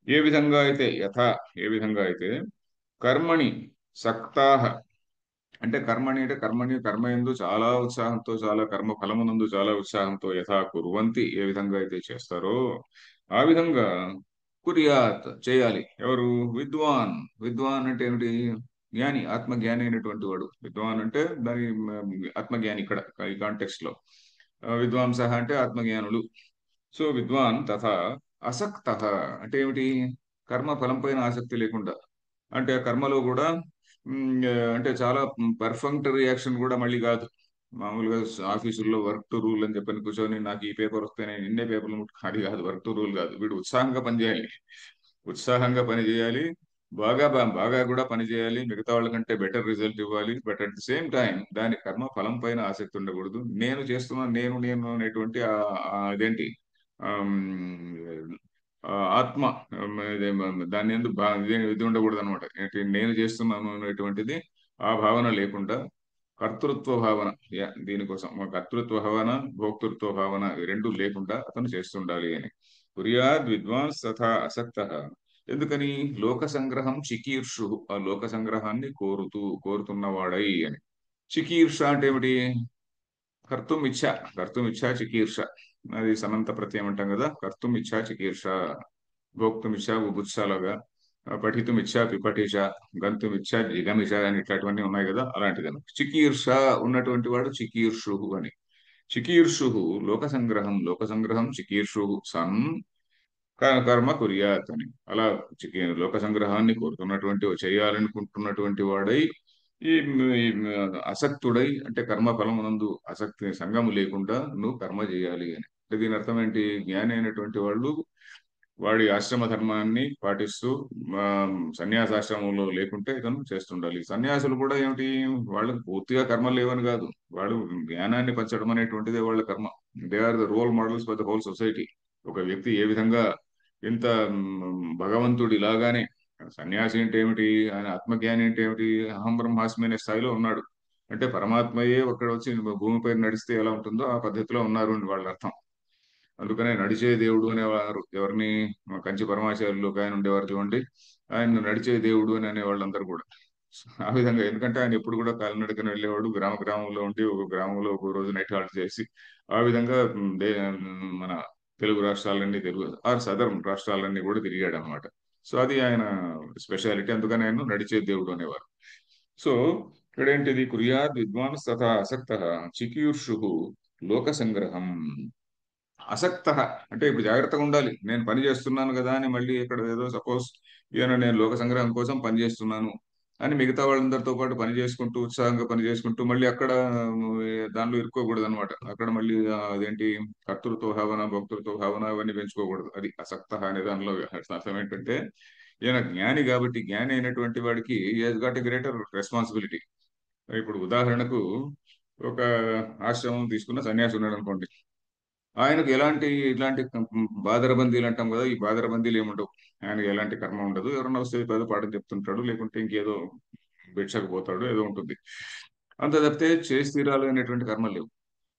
ఏ విధంగా అయితే ఏ విధంగా అయితే కర్మణి సక్తాహ అంటే కర్మయందు చాలా ఉత్సాహంతో, చాలా కర్మ ఫలమునందు చాలా ఉత్సాహంతో, యథా కుర్వంతి ఏ విధంగా అయితే చేస్తారో ఆ విధంగా కుర్యాత్ చేయాలి. ఎవరు? విద్వాన్. విద్వాన్ అంటే ఏమిటి? జ్ఞాని, ఆత్మజ్ఞాని అయినటువంటి వాడు. విద్వాన్ అంటే దాని ఆత్మజ్ఞాని ఇక్కడ ఈ కాంటెక్స్ట్ లో. విద్వాంస అంటే ఆత్మజ్ఞానులు. సో విద్వాన్ తథా అసక్త అంటే ఏమిటి? కర్మ ఫలం పైన ఆసక్తి లేకుండా, అంటే ఆ కర్మలో కూడా అంటే చాలా పర్ఫెక్ట్ రియాక్షన్ కూడా మళ్ళీ కాదు. మామూలుగా ఆఫీసుల్లో వర్క్ టు రూల్ అని చెప్పని కూర్చొని నాకు ఈ పేపర్ వస్తే నేను ఇన్నే పేపర్లు అది కాదు. వర్క్ టు రూల్ కాదు. వీడు ఉత్సాహంగా పనిచేయాలి, ఉత్సాహంగా పని చేయాలి, బాగా కూడా పని చేయాలి, మిగతా వాళ్ళకంటే బెటర్ రిజల్ట్ ఇవ్వాలి. But at the same time దాని కర్మ ఫలం పైన ఆసక్తి ఉండకూడదు. నేను చేస్తున్నాను, నేను అనేటువంటి అదేంటి ఆమ్, ఆత్మ, దాని ఎందుకు ఇది ఉండకూడదు అనమాట. నేను చేస్తున్నాను అనేటువంటిది ఆ భావన లేకుండా కర్తృత్వ భావన, దీనికోసం కర్తృత్వ భావన, భోక్తృత్వ భావన ఈ రెండు లేకుండా అతను చేస్తుండాలి అని. కుర్యాద్ విద్వాంస్ తథా అసక్త. ఎందుకని? లోక సంగ్రహం చికీర్షు, ఆ లోక సంగ్రహాన్ని కోరుతున్నవాడై అని. చికీర్ష అంటే ఏమిటి? కర్తుమిచ్చా చికీర్ష. అది సమంత ప్రత్యయం అంటాం కదా. కర్తుమిచ్చా చికీర్ష, భోక్తుమిచ్చా బుభుత్సలాగా, పఠితుమిచ్చా పిపఠిష, గంతుమిచ్చా జిగమిష అని ఇట్లాంటివన్నీ ఉన్నాయి కదా, అలాంటిది. చికీర్ష ఉన్నటువంటి వాడు చికీర్షు అని. చికీర్షు లోక సంగ్రహం చికీర్షు సన్ కర్మ కుర్యాత్ అని. అలా లోక సంగ్రహాన్ని కోరుతున్నటువంటి, చేయాలనుకుంటున్నటువంటి వాడై ఈ ఈ అసక్తుడై అంటే కర్మ ఫలమునందు ఆసక్తి సంగము లేకుండా నువ్వు కర్మ చేయాలి అని. అంటే దీని అర్థం ఏంటి? జ్ఞాని అయినటువంటి వాళ్ళు వాడి ఆశ్రమ ధర్మాన్ని పాటిస్తూ ఆ, సన్యాసాశ్రమంలో లేకుంటే ఇతను చేస్తుండాలి. సన్యాసులు కూడా ఏమిటి, వాళ్ళకి పూర్తిగా కర్మ లేవని కాదు, వాళ్ళు జ్ఞానాన్ని పంచడం అనేటువంటిదే వాళ్ళ కర్మ. They are the role models for the whole society. ఒక వ్యక్తి ఏ విధంగా ఇంత భగవంతుడి లాగానే, సన్యాసి అంటే ఏమిటి, ఆయన ఆత్మజ్ఞాని అంటే ఏమిటి, అహం బ్రహ్మాస్మి అనే స్థాయిలో ఉన్నాడు. అంటే పరమాత్మయే ఒక్కడ వచ్చి భూమిపై నడిస్తే ఎలా ఉంటుందో ఆ పద్ధతిలో ఉన్నారు అని వాళ్ళ అర్థం. అందుకనే నడిచే దేవుడు అనేవారు ఎవరిని, కంచి పరమాచార్యులు ఒక ఆయన ఉండేవారు చూడండి, ఆయన నడిచే దేవుడు అని అనేవాళ్ళందరూ కూడా. ఆ విధంగా, ఎందుకంటే ఆయన ఎప్పుడు కూడా కాలినడకన వెళ్ళేవాడు, గ్రామ గ్రామంలో ఉండి ఒక గ్రామంలో ఒక రోజు నైట్ హాల్ట్ చేసి ఆ విధంగా మన తెలుగు రాష్ట్రాలన్నీ, తెలుగు ఆర్ సదర్న్ రాష్ట్రాలన్నీ కూడా తిరిగాడు అనమాట. సో అది ఆయన స్పెషాలిటీ, అందుకని ఆయన నడిచే దేవుడు అనేవారు. సో ఇక్కడ ఏంటిది, కుర్యాద్ విద్వాంస్ తథా అసక్త చికీర్షు లోక సంగ్రహం. అసక్త అంటే ఇప్పుడు జాగ్రత్తగా ఉండాలి. నేను పని చేస్తున్నాను కదా అని మళ్ళీ ఇక్కడ ఏదో సపోజ్ ఈయన నేను లోక సంగ్రహం కోసం పని చేస్తున్నాను అని మిగతా వాళ్ళందరితో పాటు పని చేసుకుంటూ ఉత్సాహంగా పని చేసుకుంటూ మళ్ళీ అక్కడ దానిలో ఇరుక్కోకూడదు అనమాట. అక్కడ మళ్ళీ అదేంటి కర్తృత్వ భావన, భోక్తృత్వ భావన అవన్నీ పెంచుకోకూడదు. అది అసక్త అనే దానిలో అర్థం ఏంటంటే, ఈయన జ్ఞాని కాబట్టి, జ్ఞాని అయినటువంటి వాడికి has got a greater responsibility. ఇప్పుడు ఉదాహరణకు ఒక ఆశ్రమం తీసుకున్న సన్యాసి ఉన్నాడు అనుకోండి, ఆయనకు ఎలాంటి ఇట్లాంటి బాదరబందీలు అంటాం కదా, ఈ బాదరబందీలు ఏముండవు. ఆయనకి ఎలాంటి కర్మ ఉండదు. ఎవరన్నా వస్తే ఏదో పాఠం చెప్తుంటాడు, లేకుంటే ఇంకేదో భిక్షకు పోతాడు, ఏదో ఉంటుంది. అంత తప్పితే చేసి తీరాలి అనేటువంటి కర్మలు లేవు.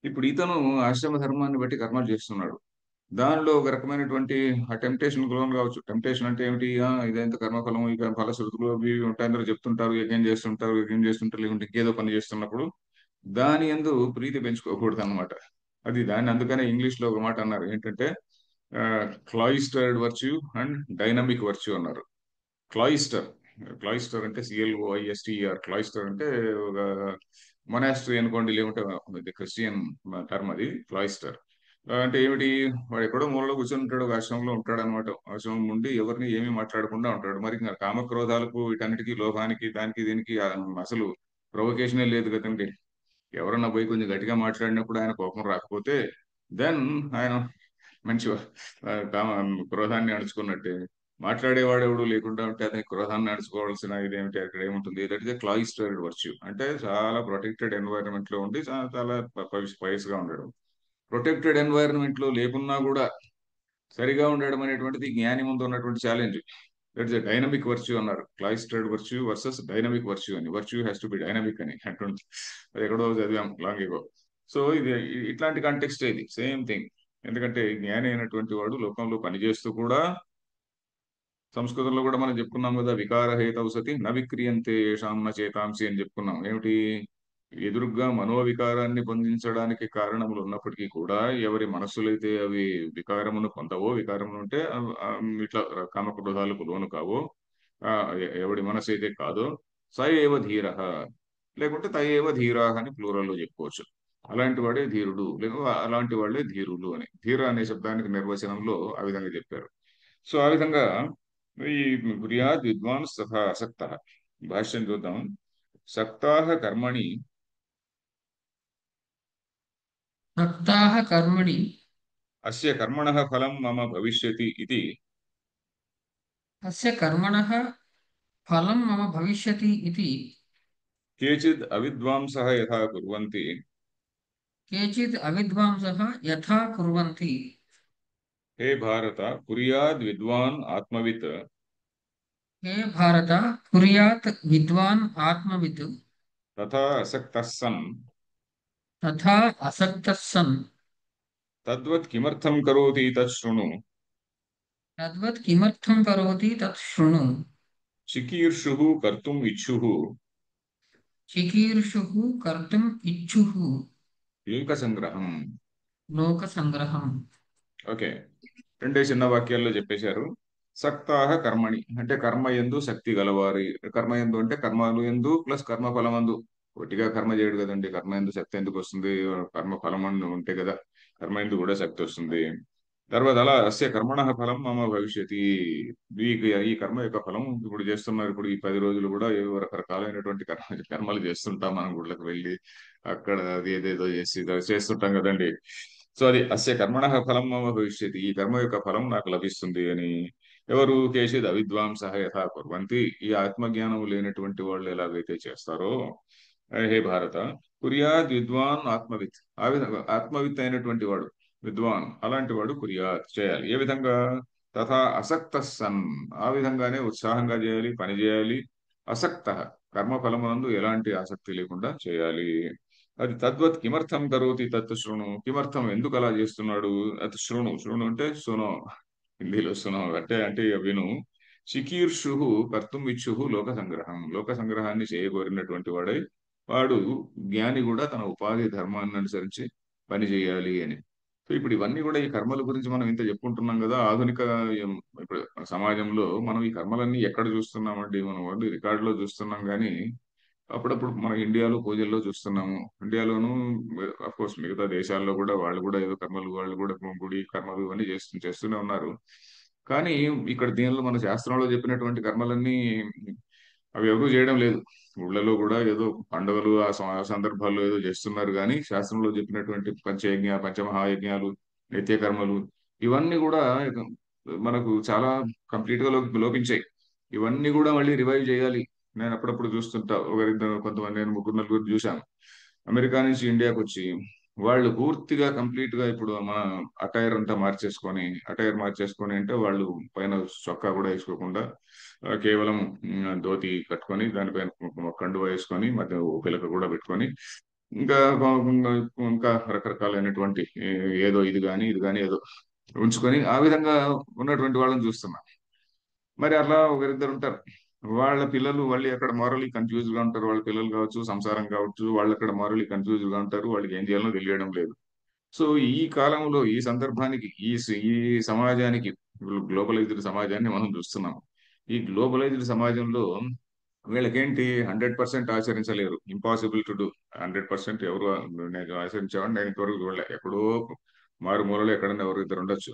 ఇప్పుడు ఇతను ఆశ్రమ ధర్మాన్ని బట్టి కర్మలు చేస్తున్నాడు. దానిలో ఒక రకమైనటువంటి ఆ టెంప్టేషన్ లోన్ కావచ్చు. టెంప్టేషన్ అంటే ఏమిటి, ఇదైతే కర్మఫలం, ఇక ఫలశ్రుతులు అవి ఇవి ఉంటాయి, అందరూ చెప్తుంటారు, యజ్ఞం చేస్తుంటారు, లేకుంటే ఇంకేదో పని చేస్తున్నప్పుడు దాని యందు ప్రీతి పెంచుకోకూడదు అనమాట. అది దాన్ని అందుకనే ఇంగ్లీష్ లో ఒక మాట అన్నారు ఏంటంటే, క్లాయిస్టర్డ్ వర్చ్యూ అండ్ డైనమిక్ వర్చ్యూ అన్నారు. క్లాయిస్టర్, క్లాయిస్టర్ అంటే CLOISTER, క్లాయిస్టర్ అంటే ఒక మొనాస్ట్రీ అనుకోండి, లేకుంటే క్రిస్టియన్ టర్మ్ అది క్లాయిస్టర్. అంటే ఏమిటి, వాడు ఎక్కడో మూలలో కూర్చొని ఉంటాడు, ఒక ఆశ్రమంలో ఉంటాడు అనమాట. ఆశ్రమం నుండి ఎవరిని ఏమీ మాట్లాడకుండా ఉంటాడు. మరి ఇంకా కామక్రోధాలకు వీటన్నిటికీ, లోభానికి, దానికి దీనికి అసలు ప్రొవకేషనే లేదు కదండి. ఎవరన్నా పోయి కొంచెం గట్టిగా మాట్లాడినప్పుడు ఆయన కోపం రాకపోతే దెన్ ఆయన మంచి క్రోధాన్ని అణుచుకున్నట్టే. మాట్లాడేవాడెవడు లేకుండా ఉంటే అతని క్రోధాన్ని అణుచుకోవాల్సిన ఇదేమిటి, అక్కడ ఏముంటుంది. That is cloistered virtue. అంటే చాలా ప్రొటెక్టెడ్ ఎన్వైరన్మెంట్ లో ఉండి చాలా పైస్ గా ఉండడం. ప్రొటెక్టెడ్ ఎన్వైరన్మెంట్ లో లేకున్నా కూడా సరిగా ఉండడం అనేటువంటిది జ్ఞాని ముందు ఉన్నటువంటి challenge. That's a dynamic virtue అన్నారు. క్లాయిస్టర్డ్ వర్చ్యూ వర్సెస్ డైనమిక్ వర్చ్యూ అని. Virtue has to be dynamic అని అటువంటి, అది ఎక్కడో చదివాం లాంగ్ ఎగో. సో ఇది ఇట్లాంటి కాంటెక్స్ట్ ఇది సేమ్ థింగ్. ఎందుకంటే జ్ఞాని అయినటువంటి వాడు లోకంలో పనిచేస్తూ కూడా, సంస్కృతంలో కూడా మనం చెప్పుకున్నాం కదా, వికారహేతవు సతి న విక్రియంతే ఏషాం న చేతాంసి అని చెప్పుకున్నాం. ఏమిటి, ఎదురుగ్గా మనోవికారాన్ని పొందించడానికి కారణములు ఉన్నప్పటికీ కూడా ఎవరి మనస్సులైతే అవి వికారమును పొందవో, వికారమును అంటే ఇట్లా కామక్రోధాలకు లోను కావో, ఎవడి మనసు అయితే కాదో, స ఏవ ధీర, లేకుంటే తయేవ ధీరాహ అని ప్లూరల్లో చెప్పుకోవచ్చు. అలాంటి వాడే ధీరుడు, లేక అలాంటి వాళ్ళే ధీరులు అని ధీర అనే శబ్దానికి నిర్వచనంలో ఆ విధంగా చెప్పారు. సో ఆ విధంగా ఈ గుర్యాద్ విద్వాన్ సహా అసక్త. భాష్యం చూద్దాం. సక్తాహ కర్మణి
सक्ताः कर्मणि
అస్య కర్మణః ఫలం మమ భవిష్యతి ఇది
अस्य कर्मणः फलं मम भविष्यति इति
కేచిద్ అవిద్వాంసః యథా కుర్వంతి.
केचित् अविद्वांसः यथा कुर्वन्ति।
హే భారత, కుర్యాద్ విద్వాన్ ఆత్మవిత్
हे भारत कुर्यात् विद्वान् आत्मवित्
తథా అసక్తః సన్
तथा असक्तः सन्
తద్వత్ కిమర్థం కరోతి తత్ శృణు.
तद्वत् किमर्थं करोति तत् शृणु।
చికీర్షుః కర్తుం ఇచ్ఛుః
चिकीर्षुः कर्तुम् इच्छुः
లింక సంగ్రహం.
लोकसङ्ग्रहम्।
ఓకే, రెండే చిన్న వాక్యాల్లో చెప్పేశారు. సక్తాహ కర్మణి అంటే కర్మ యందు శక్తి గలవారి. కర్మ యందు అంటే కర్మలు యందు ప్లస్ కర్మ ఫలమందు. ఒట్టిగా కర్మ చేయడు కదండి, కర్మ యందు శక్తి ఎందుకు వస్తుంది, కర్మ ఫలం ఉంటే కదా కర్మ యందు కూడా శక్తి వస్తుంది. తర్వాత అలా అస్య కర్మణ ఫలం మమ భవిష్యతి. ఈ ఈ కర్మ యొక్క ఫలం ఇప్పుడు చేస్తున్నారు. ఇప్పుడు ఈ 10 రోజులు కూడా ఏవో రకరకాలైనటువంటి కర్మలు చేస్తుంటాం మనం, గుళ్ళకి వెళ్ళి అక్కడ అది ఏదేదో చేసి చేస్తుంటాం కదండి. సో అది అస్య కర్మణ ఫలం మమ భవిష్యతి, ఈ కర్మ యొక్క ఫలం నాకు లభిస్తుంది అని ఎవరు కేచిద్ అవిద్వాంస యథా కుర్వంతి, ఈ ఆత్మజ్ఞానం లేనటువంటి వాళ్ళు ఎలాగైతే చేస్తారో హే భారత, కుర్యాద్ విద్వాన్ ఆత్మవిత్, ఆ విధంగా ఆత్మవిత్ అయినటువంటి వాడు, విద్వాన్ అలాంటి వాడు కుర్యాత్ చేయాలి. ఏ విధంగా? తథా అసక్త సన్, ఆ విధంగానే ఉత్సాహంగా చేయాలి, పని చేయాలి. అసక్త, కర్మఫలమునందు ఎలాంటి ఆసక్తి లేకుండా చేయాలి. అది తద్వత్ కిమర్థం కరోతి తత్ శృణు, కిమర్థం ఎందుకు అలా చేస్తున్నాడు అది శృణు. శృణు అంటే సునో, హిందీలో సునో అంటే అంటే ఇక విను. చికీర్షు కర్తుం ఇచ్చుహు లోక సంగ్రహం, లోక సంగ్రహాన్ని చేయగోరినటువంటి వాడై వాడు జ్ఞాని కూడా తన ఉపాధి ధర్మాన్ని అనుసరించి పని చేయాలి అని. సో ఇప్పుడు ఇవన్నీ కూడా ఈ కర్మల గురించి మనం ఇంత చెప్పుకుంటున్నాం కదా. ఆధునిక ఏం, ఇప్పుడు మన సమాజంలో మనం ఈ కర్మలన్నీ ఎక్కడ చూస్తున్నామండి? మనం ఓన్లీ రికార్డులో చూస్తున్నాం కానీ అప్పుడప్పుడు మన ఇండియాలో పూజల్లో చూస్తున్నాము. ఇండియాలోను అఫ్ కోర్స్ మిగతా దేశాల్లో కూడా వాళ్ళు కూడా ఏదో కర్మలు, వాళ్ళు కూడా గుడి కర్మలు ఇవన్నీ చేస్తూనే ఉన్నారు. కానీ ఇక్కడ దీనిలో మన శాస్త్రంలో చెప్పినటువంటి కర్మలన్నీ అవి ఎవరూ చేయడం లేదు. ఊళ్ళలో కూడా ఏదో పండుగలు ఆ సందర్భాల్లో ఏదో చేస్తున్నారు కానీ శాస్త్రంలో చెప్పినటువంటి పంచయజ్ఞ పంచమహాయజ్ఞాలు, నిత్య కర్మలు ఇవన్నీ కూడా మనకు చాలా కంప్లీట్ గా లోపించాయి. ఇవన్నీ కూడా మళ్ళీ రివైవ్ చేయాలి. నేను అప్పుడప్పుడు చూస్తుంటా, ఒకరిద్దరు కొంతమంది, నేను ముగ్గురు నలుగురు చూశాను అమెరికా నుంచి ఇండియాకి వచ్చి. వాళ్ళు పూర్తిగా కంప్లీట్ గా ఇప్పుడు మన అటైర్ అంతా మార్చేసుకొని, అటైర్ మార్చేసుకొని అంటే వాళ్ళు పైన చొక్కా కూడా వేసుకోకుండా కేవలం ధోతి కట్టుకొని దానిపైన కండువా వేసుకొని మధ్య ఓ పిలక కూడా పెట్టుకొని ఇంకా ఇంకా రకరకాలైనటువంటి ఏదో ఇది కానీ ఏదో ఉంచుకొని ఆ విధంగా ఉన్నటువంటి వాళ్ళని చూస్తున్నా. మరి అట్లా ఒకరిద్దరు ఉంటారు. వాళ్ళ పిల్లలు మళ్ళీ అక్కడ మారలీ కన్ఫ్యూజ్ గా ఉంటారు. వాళ్ళ పిల్లలు కావచ్చు, సంసారం కావచ్చు, వాళ్ళు అక్కడ మారలీ కన్ఫ్యూజ్ గా ఉంటారు. వాళ్ళకి ఏం చేయాలో తెలియడం లేదు. సో ఈ కాలంలో ఈ సందర్భానికి ఈ సమాజానికి, గ్లోబలైజ్డ్ సమాజాన్ని మనం చూస్తున్నాం. ఈ గ్లోబలైజ్డ్ సమాజంలో వీళ్ళకేంటి 100% ఆచరించలేరు. Impossible to do. 100% ఎవరు నేను ఆచరించేవాడిని నేను ఇంతవరకు చూడలే. ఎక్కడో మారుమూలలో ఎక్కడన్నా ఎవరు ఇద్దరు ఉండొచ్చు.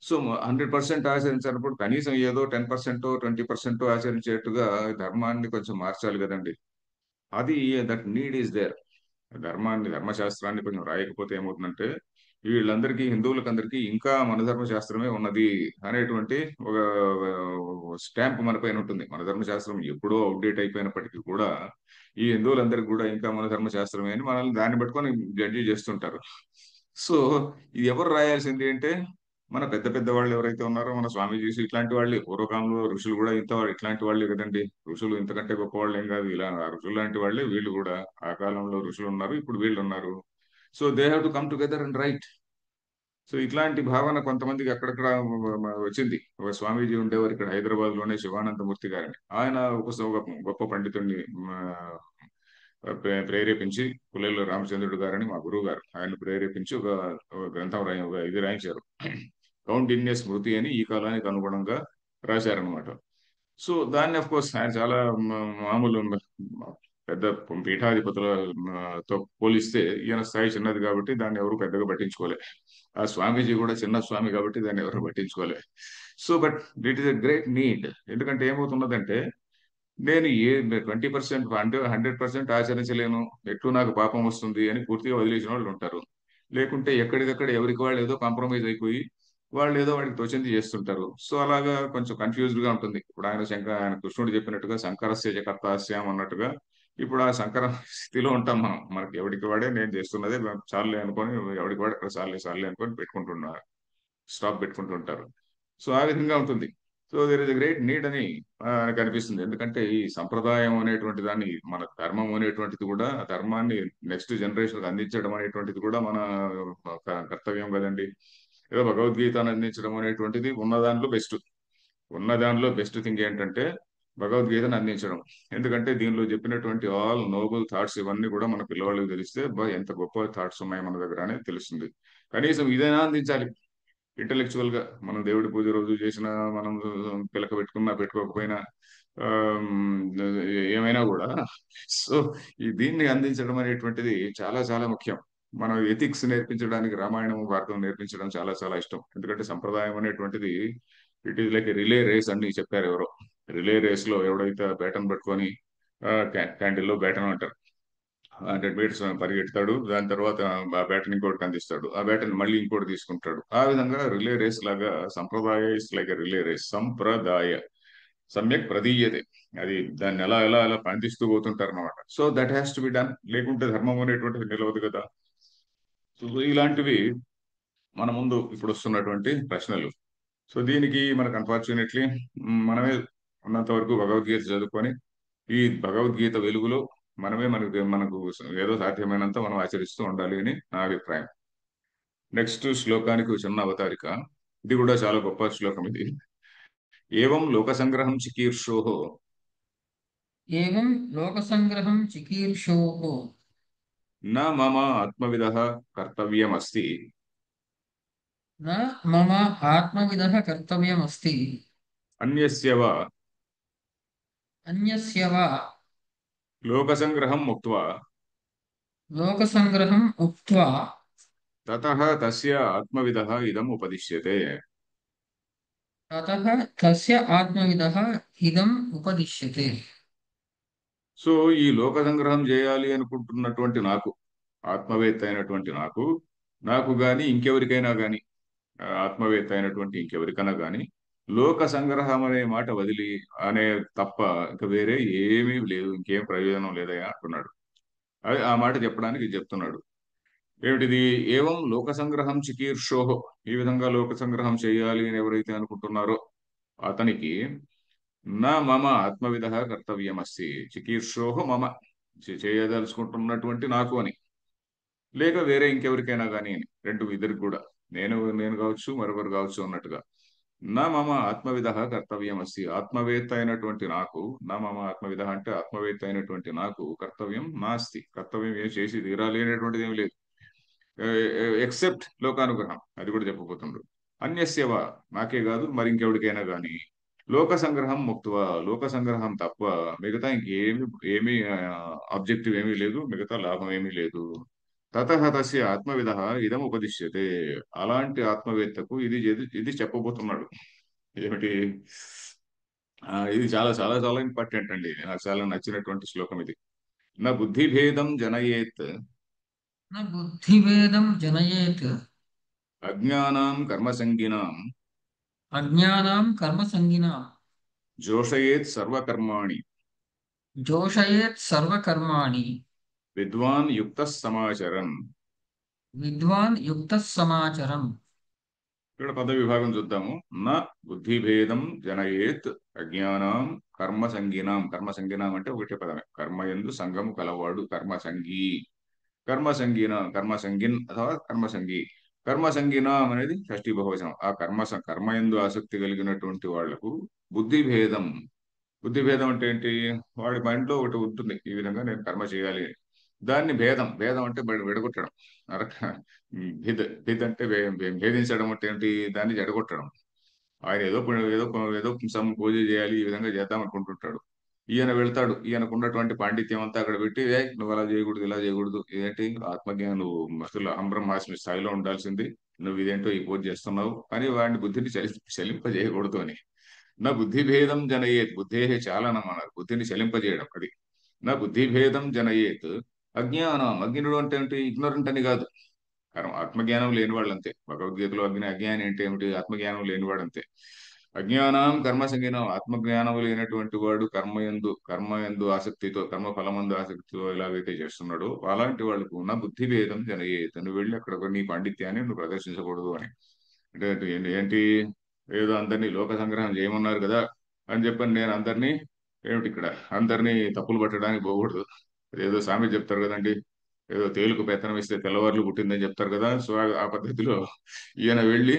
సో 100% ఆచరించినప్పుడు కనీసం ఏదో 10% 20% ఆచరించేట్టుగా ధర్మాన్ని కొంచెం మార్చాలి కదండి. అది దట్ నీడ్ ఈస్ దేర్. ధర్మశాస్త్రాన్ని కొంచెం రాయకపోతే ఏమవుతుందంటే వీళ్ళందరికీ, హిందువులకందరికీ ఇంకా మన ధర్మశాస్త్రమే ఉన్నది అనేటువంటి ఒక స్టాంప్ మన పైన ఉంటుంది. మన ధర్మశాస్త్రం ఎప్పుడో అవుట్డేట్ అయిపోయినప్పటికీ కూడా ఈ హిందువులందరికీ కూడా ఇంకా మన ధర్మశాస్త్రమే అని మనల్ని దాన్ని పట్టుకొని జడ్జి చేస్తుంటారు. సో ఇది ఎవరు రాయాల్సింది అంటే మన పెద్ద పెద్ద వాళ్ళు ఎవరైతే ఉన్నారో, మన స్వామీజీస్ ఇట్లాంటి వాళ్ళే. పూర్వకాలంలో ఋషులు కూడా ఇట్లాంటి వాళ్ళే కదండి. ఋషులు ఇంతకంటే గొప్ప వాళ్ళు ఏం కాదు. ఇలా ఆ ఋషులు లాంటి వాళ్ళే వీళ్ళు కూడా. ఆ కాలంలో ఋషులు ఉన్నారు, ఇప్పుడు వీళ్ళు ఉన్నారు. So they have to come together and right. So ఇట్లాంటి భావన కొంతమందికి అక్కడక్కడ వచ్చింది. ఒక స్వామీజీ ఉండేవారు ఇక్కడ హైదరాబాద్ లోనే, శివానందమూర్తి గారని. ఆయన ఒక గొప్ప పండితుడిని ప్రేరేపించి, పుల్లెల రామచంద్రుడు గారని మా గురువు గారు, ఆయన ప్రేరేపించి ఒక గ్రంథం ఒక ఇది రాయించారు. కౌండిన్య స్మృతి అని ఈ కాలానికి అనుగుణంగా రాశారనమాట. సో దాన్ని అఫ్ కోర్స్ ఆయన చాలా మామూలు పెద్ద పీఠాధిపతుల తో పోలిస్తే ఈయన స్థాయి చిన్నది కాబట్టి దాన్ని ఎవరు పెద్దగా పట్టించుకోలే. ఆ స్వామీజీ కూడా చిన్న స్వామి కాబట్టి దాన్ని ఎవరు పట్టించుకోలే. So but it is a great need. ఎందుకంటే ఏమవుతున్నదంటే నేను 20% అంటే 100% ఆచరించలేను, ఎట్లు నాకు పాపం వస్తుంది అని పూర్తిగా వదిలేసిన వాళ్ళు ఉంటారు. లేకుంటే ఎక్కడికక్కడ ఎవరికి వాళ్ళు ఏదో కాంప్రమైజ్ అయిపోయి వాళ్ళు ఏదో వాడికి తోచింది చేస్తుంటారు. సో అలాగా కొంచెం కన్ఫ్యూజ్డ్ గా ఉంటుంది. ఇప్పుడు ఆయన కృష్ణుడు చెప్పినట్టుగా శంకరస్య కర్తాస్యాం అన్నట్టుగా ఇప్పుడు ఆ శంకర స్థితిలో ఉంటాం మనం. మనకి ఎవరికి వాడే నేను చేస్తున్నదే చాలులే అనుకొని, ఎవరికి వాడే అక్కడ చాలే చాలే అనుకొని పెట్టుకుంటున్నారు, స్టాప్ పెట్టుకుంటుంటారు. సో ఆ విధంగా ఉంటుంది. So there is a great need అని నాకు అనిపిస్తుంది. ఎందుకంటే ఈ సంప్రదాయం అనేటువంటి దాన్ని, మన ధర్మం అనేటువంటిది కూడా, ఆ ధర్మాన్ని నెక్స్ట్ జనరేషన్ అందించడం అనేటువంటిది కూడా మన కర్తవ్యం కదండి. ఏదో భగవద్గీతను అందించడం అనేటువంటిది ఉన్న దానిలో బెస్ట్ థింగ్ ఏంటంటే భగవద్గీతను అందించడం. ఎందుకంటే దీనిలో చెప్పినటువంటి ఆల్ నోబుల్ థాట్స్ ఇవన్నీ కూడా మన పిల్లవాళ్ళకి తెలిస్తే ఎంత గొప్ప థాట్స్ ఉన్నాయి మన దగ్గర అనేది తెలుస్తుంది. కనీసం ఇదైనా అందించాలి. ఇంటలెక్చువల్ గా మనం దేవుడి పూజ రోజు చేసిన, మనం పిలక పెట్టుకున్నా పెట్టుకోకపోయినా ఆమ్, ఏమైనా కూడా. సో ఈ దీన్ని అందించడం అనేటువంటిది చాలా చాలా ముఖ్యం. మనం ఎథిక్స్ నేర్పించడానికి రామాయణం భారతం నేర్పించడం చాలా చాలా ఇష్టం. ఎందుకంటే సంప్రదాయం అనేటువంటిది it is like relay race అని చెప్పారు ఎవరో. రిలే రేస్ లో ఎవడైతే బ్యాటన్ పట్టుకొని క్యాండిల్ లో బ్యాటన్ అంటారు, 100 మీటర్స్ పరిగెడతాడు, దాని తర్వాత ఆ బ్యాటన్ ఇంకోటికి అందిస్తాడు, ఆ బ్యాటన్ మళ్ళీ ఇంకోటి తీసుకుంటాడు. ఆ విధంగా రిలే రేస్ లాగా సంప్రదాయ ఇస్ లైక్ రిలే రేస్. సంప్రదాయ సమ్యక్ ప్రదీయతే, అది దాన్ని ఎలా ఎలా ఎలా అందిస్తూ పోతుంటారు అనమాట. So that has to be done, లేకుంటే ధర్మం అనేటువంటిది నిలవదు కదా. సో ఇలాంటివి మన ముందు ఇప్పుడు వస్తున్నటువంటి ప్రశ్నలు. సో దీనికి మనకు అన్ఫార్చునేట్లీ మనమే ఉన్నంత వరకు భగవద్గీత చదువుకొని ఈ భగవద్గీత వెలుగులో మనమే మనకు ఏదో సాధ్యమైనంత మనం ఆచరిస్తూ ఉండాలి అని నా అభిప్రాయం. నెక్స్ట్ శ్లోకానికి ఒక చిన్న అవతారిక. ఇది కూడా చాలా గొప్ప శ్లోకం ఇది. ఏవం లోక సంగ్రహం చికీర్షోహో
एवं लोकसङ्ग्रहं चिकीर्षोः
న మమ ఆత్మవిదః కర్తవ్యమస్తి
न मम आत्मविदः कर्तव्यमस्ति
అన్యస్య వా
अन्यस्य वा
లోక సంగ్రహం ముక్త్వా
लोकसङ्ग्रहम् उक्त्वा
తతః తస్య ఆత్మవిదః ఇదం ఉపదిశ్యతే.
ततः तस्य आत्मविदः इदम् उपदिश्यते.
సో ఈ లోక సంగ్రహం చేయాలి అనుకుంటున్నటువంటి నాకు, ఆత్మవేత్త అయినటువంటి నాకు, నాకు గాని ఇంకెవరికైనా గాని, ఆత్మవేత్త అయినటువంటి ఇంకెవరికైనా గాని లోక సంగ్రహం అనే మాట వదిలి అనే తప్ప ఇంకా వేరే ఏమీ లేదు, ఇంకేం ప్రయోజనం లేదయా అంటున్నాడు. అది ఆ మాట చెప్పడానికి ఇది చెప్తున్నాడు. ఏమిటిది? ఏవం లోక సంగ్రహం చికీర్షోహో, ఈ విధంగా లోక సంగ్రహం చేయాలి అని ఎవరైతే అనుకుంటున్నారో అతనికి నా మమ ఆత్మవిదః కర్తవ్యమస్తి చికీర్షోహో మమ, చేయదలుచుకుంటున్నటువంటి నాకు అని, లేక వేరే ఇంకెవరికైనా కానీ అని, రెండు ఇద్దరికి కూడా, నేను నేను కావచ్చు మరొకరు కావచ్చు అన్నట్టుగా. నా మమ ఆత్మవిదః కర్తవ్యమస్తి, ఆత్మవేత్త అయినటువంటి నాకు, నా మమ ఆత్మవిద అంటే ఆత్మవేత్త అయినటువంటి నాకు కర్తవ్యం నాస్తి, కర్తవ్యం ఏం చేసి తీరాలి అనేటువంటిది ఏమి లేదు, ఎక్సెప్ట్ లోకానుగ్రహం, అది కూడా చెప్పబోతుండ్రు. అన్యస్యవ, నాకే కాదు మరి ఇంకెవరికైనా గాని, లోక సంగ్రహం ముక్త్వా, లోక సంగ్రహం తప్ప మిగతా ఇంకేమి ఏమీ ఆబ్జెక్టివ్ ఏమీ లేదు, మిగతా లాభం ఏమీ లేదు. తతః తస్య ఆత్మవిద ఇదం ఉపదిశ్యతే, అలాంటి ఆత్మవేత్తకు ఇది చెప్పబోతున్నాడు. ఏమిటి? ఇది చాలా చాలా చాలా ఇంపార్టెంట్ అండి, నాకు చాలా నచ్చినటువంటి శ్లోకం ఇది. నా బుద్ధి భేదం జనయేత్
न बुद्धिभेदं जनयेत्
అజ్ఞానాం కర్మసంగినాం
अज्ञानां कर्मसङ्गिनां
జోషయేత్ సర్వకర్మాణి
जोषयेत् सर्वकर्माणि
విద్వాన్ యుక్త సమాచరన్.
विद्वान् युक्तः समाचरम्.
ఇక్కడ పద విభాగం చూద్దాము. నా బుద్ధిభేదం జనయేత్ అజ్ఞానాం కర్మసంగినాం. కర్మసంగినాం అంటే ఒకటే పదమే, కర్మ యందు సంగము కలవాడు కర్మసంగి. కర్మసంగిన్ అథవా కర్మసంగి. కర్మసంగినాం అనేది షష్ఠీ బహువచనం. ఆ కర్మ యందు ఆసక్తి కలిగినటువంటి వాళ్లకు బుద్ధి భేదం. బుద్ధి భేదం అంటే ఏంటి? వాడి మైండ్ లో ఒకటి ఉంటుంది, ఈ విధంగా నేను కర్మ చేయాలి అని. దాన్ని భేదం, భేదం అంటే విడగొట్టడం. నరక భిద్ భిద్ అంటే భేదించడం అంటే ఏంటి? దాన్ని జడగొట్టడం. ఆయన ఏదో సమ్ పూజ చేయాలి, ఈ విధంగా చేద్దాం అనుకుంటుంటాడు. ఈయన వెళ్తాడు, ఈయనకు ఉన్నటువంటి పాండిత్యం అంతా అక్కడ పెట్టి, నువ్వు అలా చేయకూడదు, ఇలా చేయకూడదు, ఇదేంటి ఆత్మజ్ఞానం, నువ్వు అసలు అహం బ్రహ్మాస్మి స్థాయిలో ఉండాల్సింది, నువ్వు ఇదేంటో ఈ పూజ చేస్తున్నావు అని వాడిని బుద్ధిని చలింపజేయకూడదు అని. నా బుద్ధి భేదం జనయేత్, బుద్ధే చాలనం అన్నారు, బుద్ధిని చలింపజేయడం అది. నా బుద్ధి భేదం జనయేత్ అజ్ఞానం. అజ్ఞనుడు అంటే ఏంటి? ఇగ్నోరెంట్ అని కాదు, ఆత్మజ్ఞానం లేని వాళ్ళు అంతే. భగవద్గీతలో అజ్ఞాని అంటే ఏమిటి? ఆత్మజ్ఞానం లేనివాడు అంతే. అజ్ఞానం కర్మ సంజ్ఞానం, ఆత్మజ్ఞానం లేనటువంటి వాడు కర్మ యందు ఆసక్తితో, కర్మ ఫలమందు ఆసక్తితో ఎలాగైతే చేస్తున్నాడో అలాంటి వాళ్ళకు ఉన్న బుద్ధి భేదం జనయేత్, నువ్వు వెళ్ళి అక్కడ నీ పాండిత్యాన్ని నువ్వు ప్రదర్శించకూడదు అని. అంటే ఏంటి? ఏదో అందరినీ లోక సంగ్రహం చేయమన్నారు కదా అని చెప్పని నేను అందరినీ, ఏమిటి ఇక్కడ అందరినీ తప్పులు పట్టడానికి పోకూడదు. ఏదో సామెత చెప్తారు కదండి, ఏదో తేలుకు పెత్తనం ఇస్తే తెల్లవార్లు పుట్టిందని చెప్తారు కదా. సో ఆ పద్ధతిలో ఈయన వెళ్ళి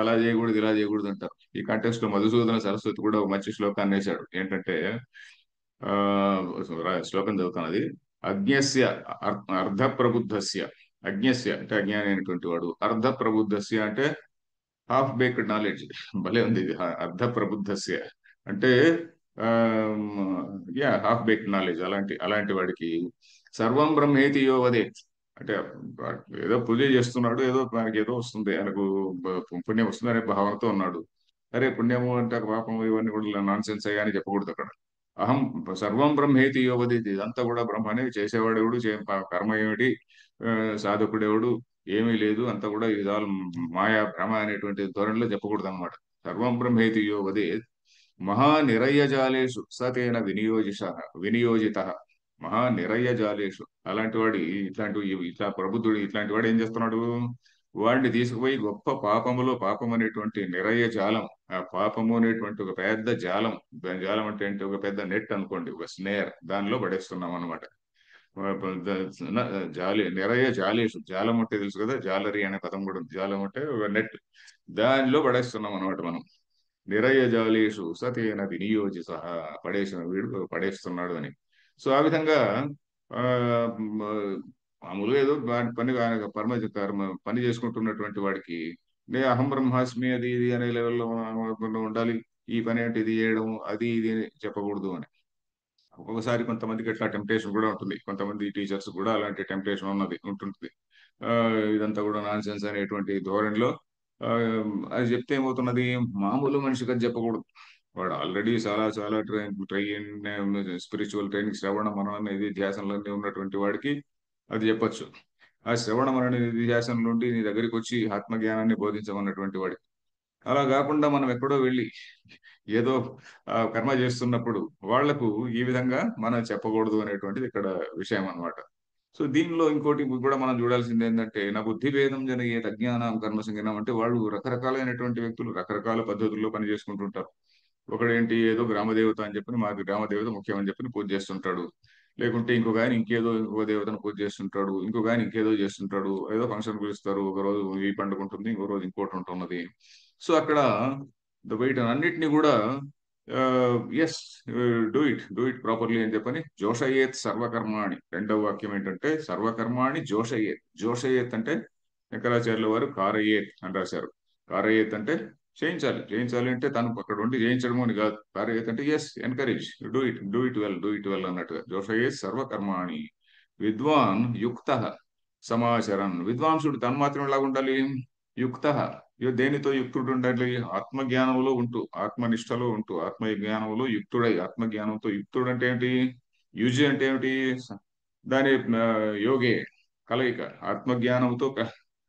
అలా చేయకూడదు, ఇలా చేయకూడదు అంటారు. ఈ కాంటెక్స్ట్ లో మధుసూదన సరస్వతి కూడా ఒక మంచి శ్లోకాన్ని వేశాడు. ఏంటంటే ఆ శ్లోకం చదువుతాను అది. అజ్ఞస్య అర్ధ ప్రబుద్ధస్య, అజ్ఞస్య అంటే అజ్ఞాని అయినటువంటి వాడు, అర్ధ ప్రబుద్ధస్య అంటే హాఫ్ బేక్డ్ నాలెడ్జ్. భలే ఉంది ఇది, అర్ధ ప్రబుద్ధస్య అంటే యా హాఫ్ బేక్డ్ నాలెడ్జ్. అలాంటి అలాంటి వాడికి సర్వం బ్రహ్మేతి యో వదేత్, అంటే ఏదో పూజ చేస్తున్నాడు, ఏదో మనకి ఏదో వస్తుంది, ఆయనకు పుణ్యం వస్తుంది అనే భావనతో ఉన్నాడు. అరే పుణ్యము అంటే పాపం ఇవన్నీ కూడా నాన్ సెన్స్ అయ్యా అని చెప్పకూడదు అక్కడ. అహం సర్వం బ్రహ్మేతి యోవదేతి, ఇదంతా కూడా బ్రహ్మనే, చేసేవాడెవడు, కర్మ ఏమిటి, ఆ, సాధకుడెవడు, ఏమీ లేదు, అంతా కూడా ఇదాలు మాయా భ్రమ అనేటువంటి ధోరణిలో చెప్పకూడదు అనమాట. సర్వం బ్రహ్మేతి యోవదేత్ మహానిరయ్యజాలేషు సతేన వినియోజిత. మహానిరయ్యజాలేషు, అలాంటి వాడి ఇట్లాంటి ఇట్లా ప్రబుద్ధుడు ఇట్లాంటి వాడు ఏం చేస్తున్నాడు, వాడిని తీసుకుపోయి గొప్ప పాపములో, పాపం అనేటువంటి నిరయ్య జాలం, ఆ పాపము అనేటువంటి ఒక పెద్ద జాలం, దాని జాలం అంటే ఏంటి, ఒక పెద్ద నెట్ అనుకోండి, ఒక స్నేర్, దానిలో పడేస్తున్నాం అనమాట. జాలి నిరయ్య జాలేషు, జాలం అంటే తెలుసు కదా, జాలరీ అనే పదం కూడా ఉంది. జాలం అంటే ఒక నెట్, దానిలో పడేస్తున్నాం అనమాట మనం. నిరయజాలేషు సతేన వినియోజిత, పడేసిన వీడు పడేస్తున్నాడు అని. సో ఆ విధంగా ఆ మ, మామూలుగా ఏదో పని పని చేసుకుంటున్నటువంటి వాడికి అహం బ్రహ్మాస్మి అది ఇది అనే లెవెల్లో ఉండాలి. ఈ పని అంటే ఇది చేయడం అది ఇది అని చెప్పకూడదు అని. ఒక్కొక్కసారి కొంతమందికి అట్లా టెంప్టేషన్ కూడా ఉంటుంది, కొంతమంది టీచర్స్ కూడా అలాంటి టెంప్టేషన్ ఉంటుంటుంది. ఆ, ఇదంతా కూడా నాన్ సెన్స్ అనేటువంటి ధోరణిలో ఆ, అది చెప్తే ఏమవుతున్నది, మామూలు మనిషికి అది చెప్పకూడదు. వాడు ఆల్రెడీ చాలా చాలా ట్రైన్ స్పిరిచువల్ ట్రైనింగ్, శ్రవణ మనన అనేది ధ్యాసంలోనే ఉన్నటువంటి వాడికి అది చెప్పొచ్చు. ఆ శ్రవణ మనన ధ్యాసం నుండి నీ దగ్గరికి వచ్చి ఆత్మజ్ఞానాన్ని బోధించమన్నటువంటి వాడికి. అలా కాకుండా మనం ఎక్కడో వెళ్ళి ఏదో కర్మ చేస్తున్నప్పుడు వాళ్లకు ఈ విధంగా మనం చెప్పకూడదు అనేటువంటిది ఇక్కడ విషయం అన్నమాట. సో దీనిలో ఇంకోటి కూడా మనం చూడాల్సింది ఏంటంటే, నా బుద్ధి భేదం జనయేత్ అజ్ఞానం కర్మ సంగీనం, అంటే వాళ్ళు రకరకాలైనటువంటి వ్యక్తులు రకరకాల పద్ధతుల్లో పని చేసుకుంటుంటారు. ఒకడేంటి ఏదో గ్రామదేవత అని చెప్పి, మాకు గ్రామదేవత ముఖ్యమని చెప్పి పూజ చేస్తుంటాడు. లేకుంటే ఇంకొక ఆయన ఇంకో దేవతను పూజ చేస్తుంటాడు, ఇంకొక ఆయన ఇంకేదో చేస్తుంటాడు, ఏదో ఫంక్షన్ పిలుస్తారు, ఒక రోజు ఈ పండుగ ఉంటుంది, ఇంకో రోజు ఇంకోటి ఉంటున్నది. సో అక్కడ వీటన్నిటిని కూడా ఎస్, డూ ఇట్ ప్రాపర్లీ అని చెప్పని, జోషయేత్ సర్వకర్మాణి, రెండవ వాక్యం ఏంటంటే సర్వకర్మాణి జోషయేత్. జోషయేత్ అంటే శంకరాచార్యుల వారు కారయేత్ అని రాశారు. కారయేత్ అంటే చేయించాలి, చేయించాలి అంటే తను అక్కడ ఉండి చేయించడం అని కాదు. కారయేత్ అంటే yes, encourage, do it well అన్నట్టుగా. జోషయేత్ సర్వకర్మాణి విద్వాన్ యుక్త సమాచరన్, విద్వాంసుడు తను మాత్రం ఎలాగ ఉండాలి, యుక్త, దేనితో యుక్తుడు ఉండాలి, ఆత్మజ్ఞానంలో ఉంటూ, ఆత్మనిష్టలో ఉంటూ, ఆత్మజ్ఞానంలో యుక్తుడై, ఆత్మజ్ఞానంతో యుక్తుడు అంటే ఏంటి, యుజి అంటే ఏమిటి, దాని యోగే, కలయిక, ఆత్మజ్ఞానంతో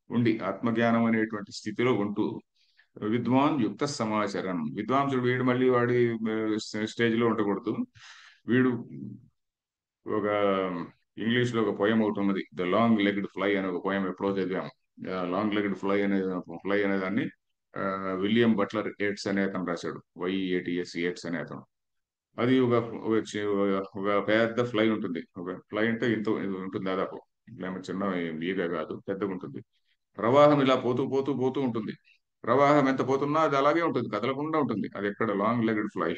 ఉండి, ఆత్మజ్ఞానం అనేటువంటి స్థితిలో ఉంటూ, విద్వాన్ యుక్త సమాచరణ, విద్వాంసుడు వీడు మళ్ళీ వాడి స్టేజ్ లో ఉండకూడదు. వీడు ఒక ఇంగ్లీష్ లో ఒక పోయం ఒకటి ఉన్నది, ద లాంగ్ లెగ్డ్ ఫ్లై అనే ఒక పోయం, ఎప్పుడో చదివాము. లాంగ్ లెగ్డ్ ఫ్లై అనే దాన్ని విలియం బట్లర్ ఎయిట్స్ అనే అతను రాశాడు, YEATS అనే అతను. అది ఒక పెద్ద ఫ్లై ఉంటుంది. ఒక ఫ్లై అంటే ఇంత ఇది ఉంటుంది దాదాపు, ఇట్లా ఏమో చిన్న ఈగ కాదు, పెద్దగా ఉంటుంది. ప్రవాహం ఇలా పోతూ పోతూ పోతూ ఉంటుంది. ప్రవాహం ఎంత పోతున్నా అది అలాగే ఉంటుంది, కదలకుండా ఉంటుంది. అది ఎక్కడ లాంగ్ లెగ్డ్ ఫ్లై,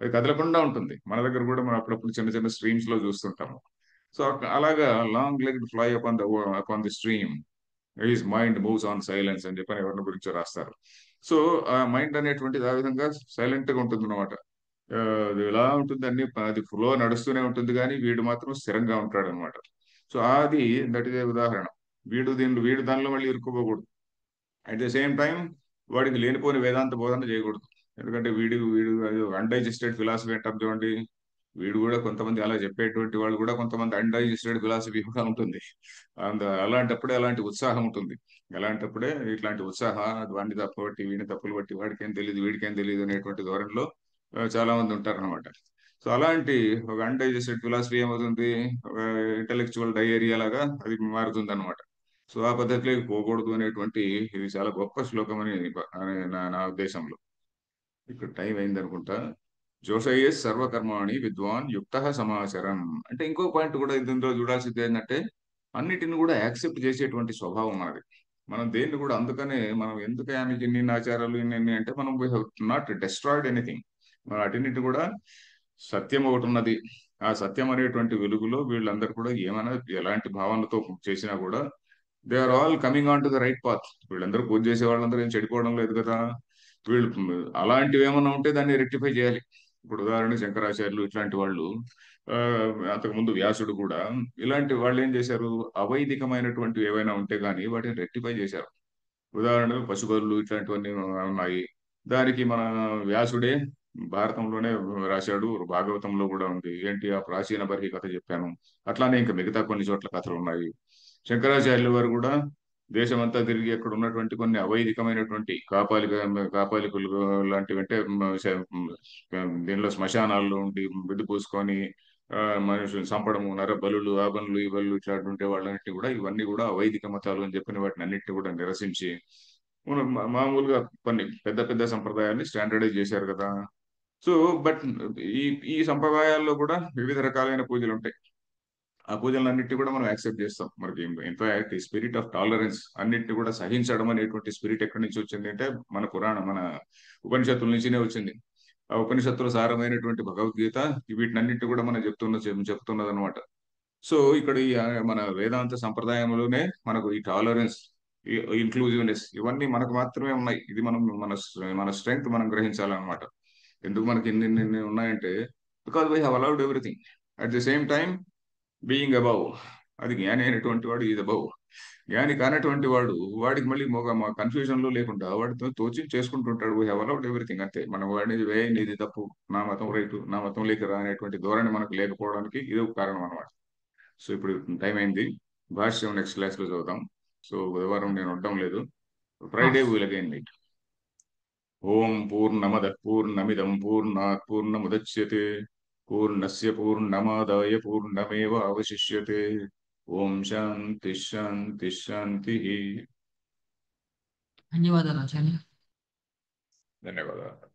అది కదలకుండా ఉంటుంది. మన దగ్గర కూడా మనం అప్పుడప్పుడు చిన్న చిన్న స్ట్రీమ్స్ లో చూస్తుంటాము. సో అలాగా long legged fly upon the stream, his mind moves on silence అని చెప్పని ఎవరిని గురించో రాస్తారు. సో ఆ మైండ్ అనేటువంటిది ఆ విధంగా సైలెంట్ గా ఉంటుంది అనమాట. అది ఎలా ఉంటుంది, అన్ని అది ఫ్లో నడుస్తూనే ఉంటుంది, కానీ వీడు మాత్రం స్థిరంగా ఉంటాడు అనమాట. సో అది దట్ ఇస్ ఏ ఉదాహరణ. వీడు దానిలో మళ్ళీ ఇరుక్కుపోకూడదు. అట్ ద సేమ్ టైం వాడికి లేనిపోని వేదాంత బోధన చేయకూడదు. ఎందుకంటే వీడు అన్డైజెస్టెడ్ ఫిలాసఫీ అంటాం చూడండి, వీడు కూడా కొంతమంది అలా చెప్పేటువంటి వాళ్ళు కూడా కొంతమంది అన్డైజెస్టెడ్ ఫిలాసఫీ కూడా ఉంటుంది. అలాంటప్పుడే అలాంటి ఉత్సాహం ఉంటుంది. అలాంటప్పుడే ఇట్లాంటి వాడిని తప్పుబట్టి వీడిని తప్పులు బట్టి వాడికేం తెలియదు వీడికేం తెలియదు అనేటువంటి ధోరణిలో చాలా మంది ఉంటారన్నమాట. సో అలాంటి ఒక అన్డైజెస్టెడ్ ఫిలాసఫీ ఏమవుతుంది, ఒక ఇంటలెక్చువల్ డయేరియా లాగా అది మారుతుంది అనమాట. సో ఆ పద్ధతిలోకి పోకూడదు అనేటువంటి, ఇది చాలా గొప్ప శ్లోకం అని నా ఉద్దేశంలో. ఇక్కడ టైం అయింది అనుకుంటా. జోషయే సర్వకర్మాణి విద్వాన్ యుక్త సమాచరన్, అంటే ఇంకో పాయింట్ కూడా ఇందులో చూడాల్సింది ఏంటంటే, అన్నిటిని కూడా యాక్సెప్ట్ చేసేటువంటి స్వభావం మనది. మనం దేన్ని కూడా, అందుకనే మనం ఎందుకు ఆమెకి ఇన్ని ఆచారాలు ఇన్ని అంటే, మనం we have not destroyed anything. మనం అన్నిటి కూడా, సత్యం ఒకటి ఉన్నది. ఆ సత్యం అనేటువంటి వెలుగులో వీళ్ళందరూ కూడా ఏమైనా ఎలాంటి భావనలతో చేసినా కూడా they are all coming on to the right path. వీళ్ళందరూ పూజ చేసే వాళ్ళందరూ ఏం చెడిపోవడం లేదు కదా. వీళ్ళు అలాంటివి ఏమన్నా ఉంటే దాన్ని రెక్టిఫై చేయాలి. ఇప్పుడు ఉదాహరణ శంకరాచార్యులు ఇట్లాంటి వాళ్ళు, ఆ, అంతకుముందు వ్యాసుడు కూడా, ఇలాంటి వాళ్ళు ఏం చేశారు? అవైదికమైనటువంటివి ఏవైనా ఉంటే గానీ వాటిని రెక్టిఫై చేశారు. ఉదాహరణకు పశుబలులు ఇట్లాంటివన్నీ ఉన్నాయి. దానికి మన వ్యాసుడే భారతంలోనే రాశాడు, భాగవతంలో కూడా ఉంది. ఏంటి, ఆ ప్రాచీన బర్హి కథ చెప్పాను. అట్లానే ఇంకా మిగతా కొన్ని చోట్ల కథలు ఉన్నాయి. శంకరాచార్యుల వారు కూడా దేశమంతా తిరిగి అక్కడ ఉన్నటువంటి కొన్ని అవైదికమైనటువంటి కాపాలికులు లాంటివి, అంటే దీనిలో శ్మశానాల్లో ఉండి విడి పూసుకొని మనుషులు చంపడము, నర బలులు, ఆ బలులు, ఈ బలులు ఇట్లాంటి ఉంటే వాళ్ళన్నిటి కూడా, ఇవన్నీ కూడా అవైదిక మతాలు అని చెప్పిన వాటిని అన్నిటిని కూడా నిరసించి మామూలుగా కొన్ని పెద్ద పెద్ద సంప్రదాయాన్ని స్టాండర్డైజ్ చేశారు కదా. సో బట్ ఈ ఈ సంప్రదాయాల్లో కూడా వివిధ రకాలైన పూజలు ఉంటాయి. ఆ పూజలన్నిటి కూడా మనం యాక్సెప్ట్ చేస్తాం. మనకి ఇన్ఫాక్ట్ ఈ స్పిరిట్ ఆఫ్ టాలరెన్స్, అన్నిటిని కూడా సహించడం అనేటువంటి స్పిరిట్ ఎక్కడి నుంచి వచ్చింది అంటే మన మన ఉపనిషత్తుల నుంచినే వచ్చింది. ఆ ఉపనిషత్తుల సారమైనటువంటి భగవద్గీత వీటినన్నిటి కూడా మనం చెప్తున్నది అనమాట. సో ఇక్కడ మన వేదాంత సంప్రదాయంలోనే మనకు ఈ టాలరెన్స్, ఈ ఇంక్లూజివ్నెస్, ఇవన్నీ మనకు మాత్రమే ఉన్నాయి. ఇది మనం మన స్ట్రెంగ్త్ మనం గ్రహించాలన్నమాట. ఎందుకు మనకి ఇన్ని ఉన్నాయంటే, because we have allowed everything. At the same time being above, అది జ్ఞాని అయినటువంటి వాడు ఈజ్ అబౌవ్. జ్ఞాని కానటువంటి వాడు, వాడికి మళ్ళీ మా కన్ఫ్యూజన్ లో లేకుండా వాడితో తోచి చేసుకుంటుంటాడు. వీ హ్యావ్ అలౌడ్ ఎవ్రీథింగ్ అంతే. మనం వాడిని ఇది తప్పు, నా మతం రైతు, నా మతం లేక రా అనేటువంటి ధోరణి మనకు లేకపోవడానికి ఇది ఒక కారణం అనమాట. సో ఇప్పుడు టైం అయింది. భాష్యం నెక్స్ట్ క్లాస్ లో చదువుతాం. సో బుధవారం నేను ఉండడం లేదు.
ఆ,
ఫ్రైడే విల్ అగైన్ మీట్. ఓం పూర్ణమద పూర్ణమిదం పూర్ణాత్ పూర్ణముదచ్యతే పూర్ణస్య పూర్ణమాదాయ పూర్ణమేవ అవశిష్యతే. ఓం శాంతి శాంతి శాంతి.
ధన్యవాదాలు ఆచార్య.
ధన్యవాదాలు.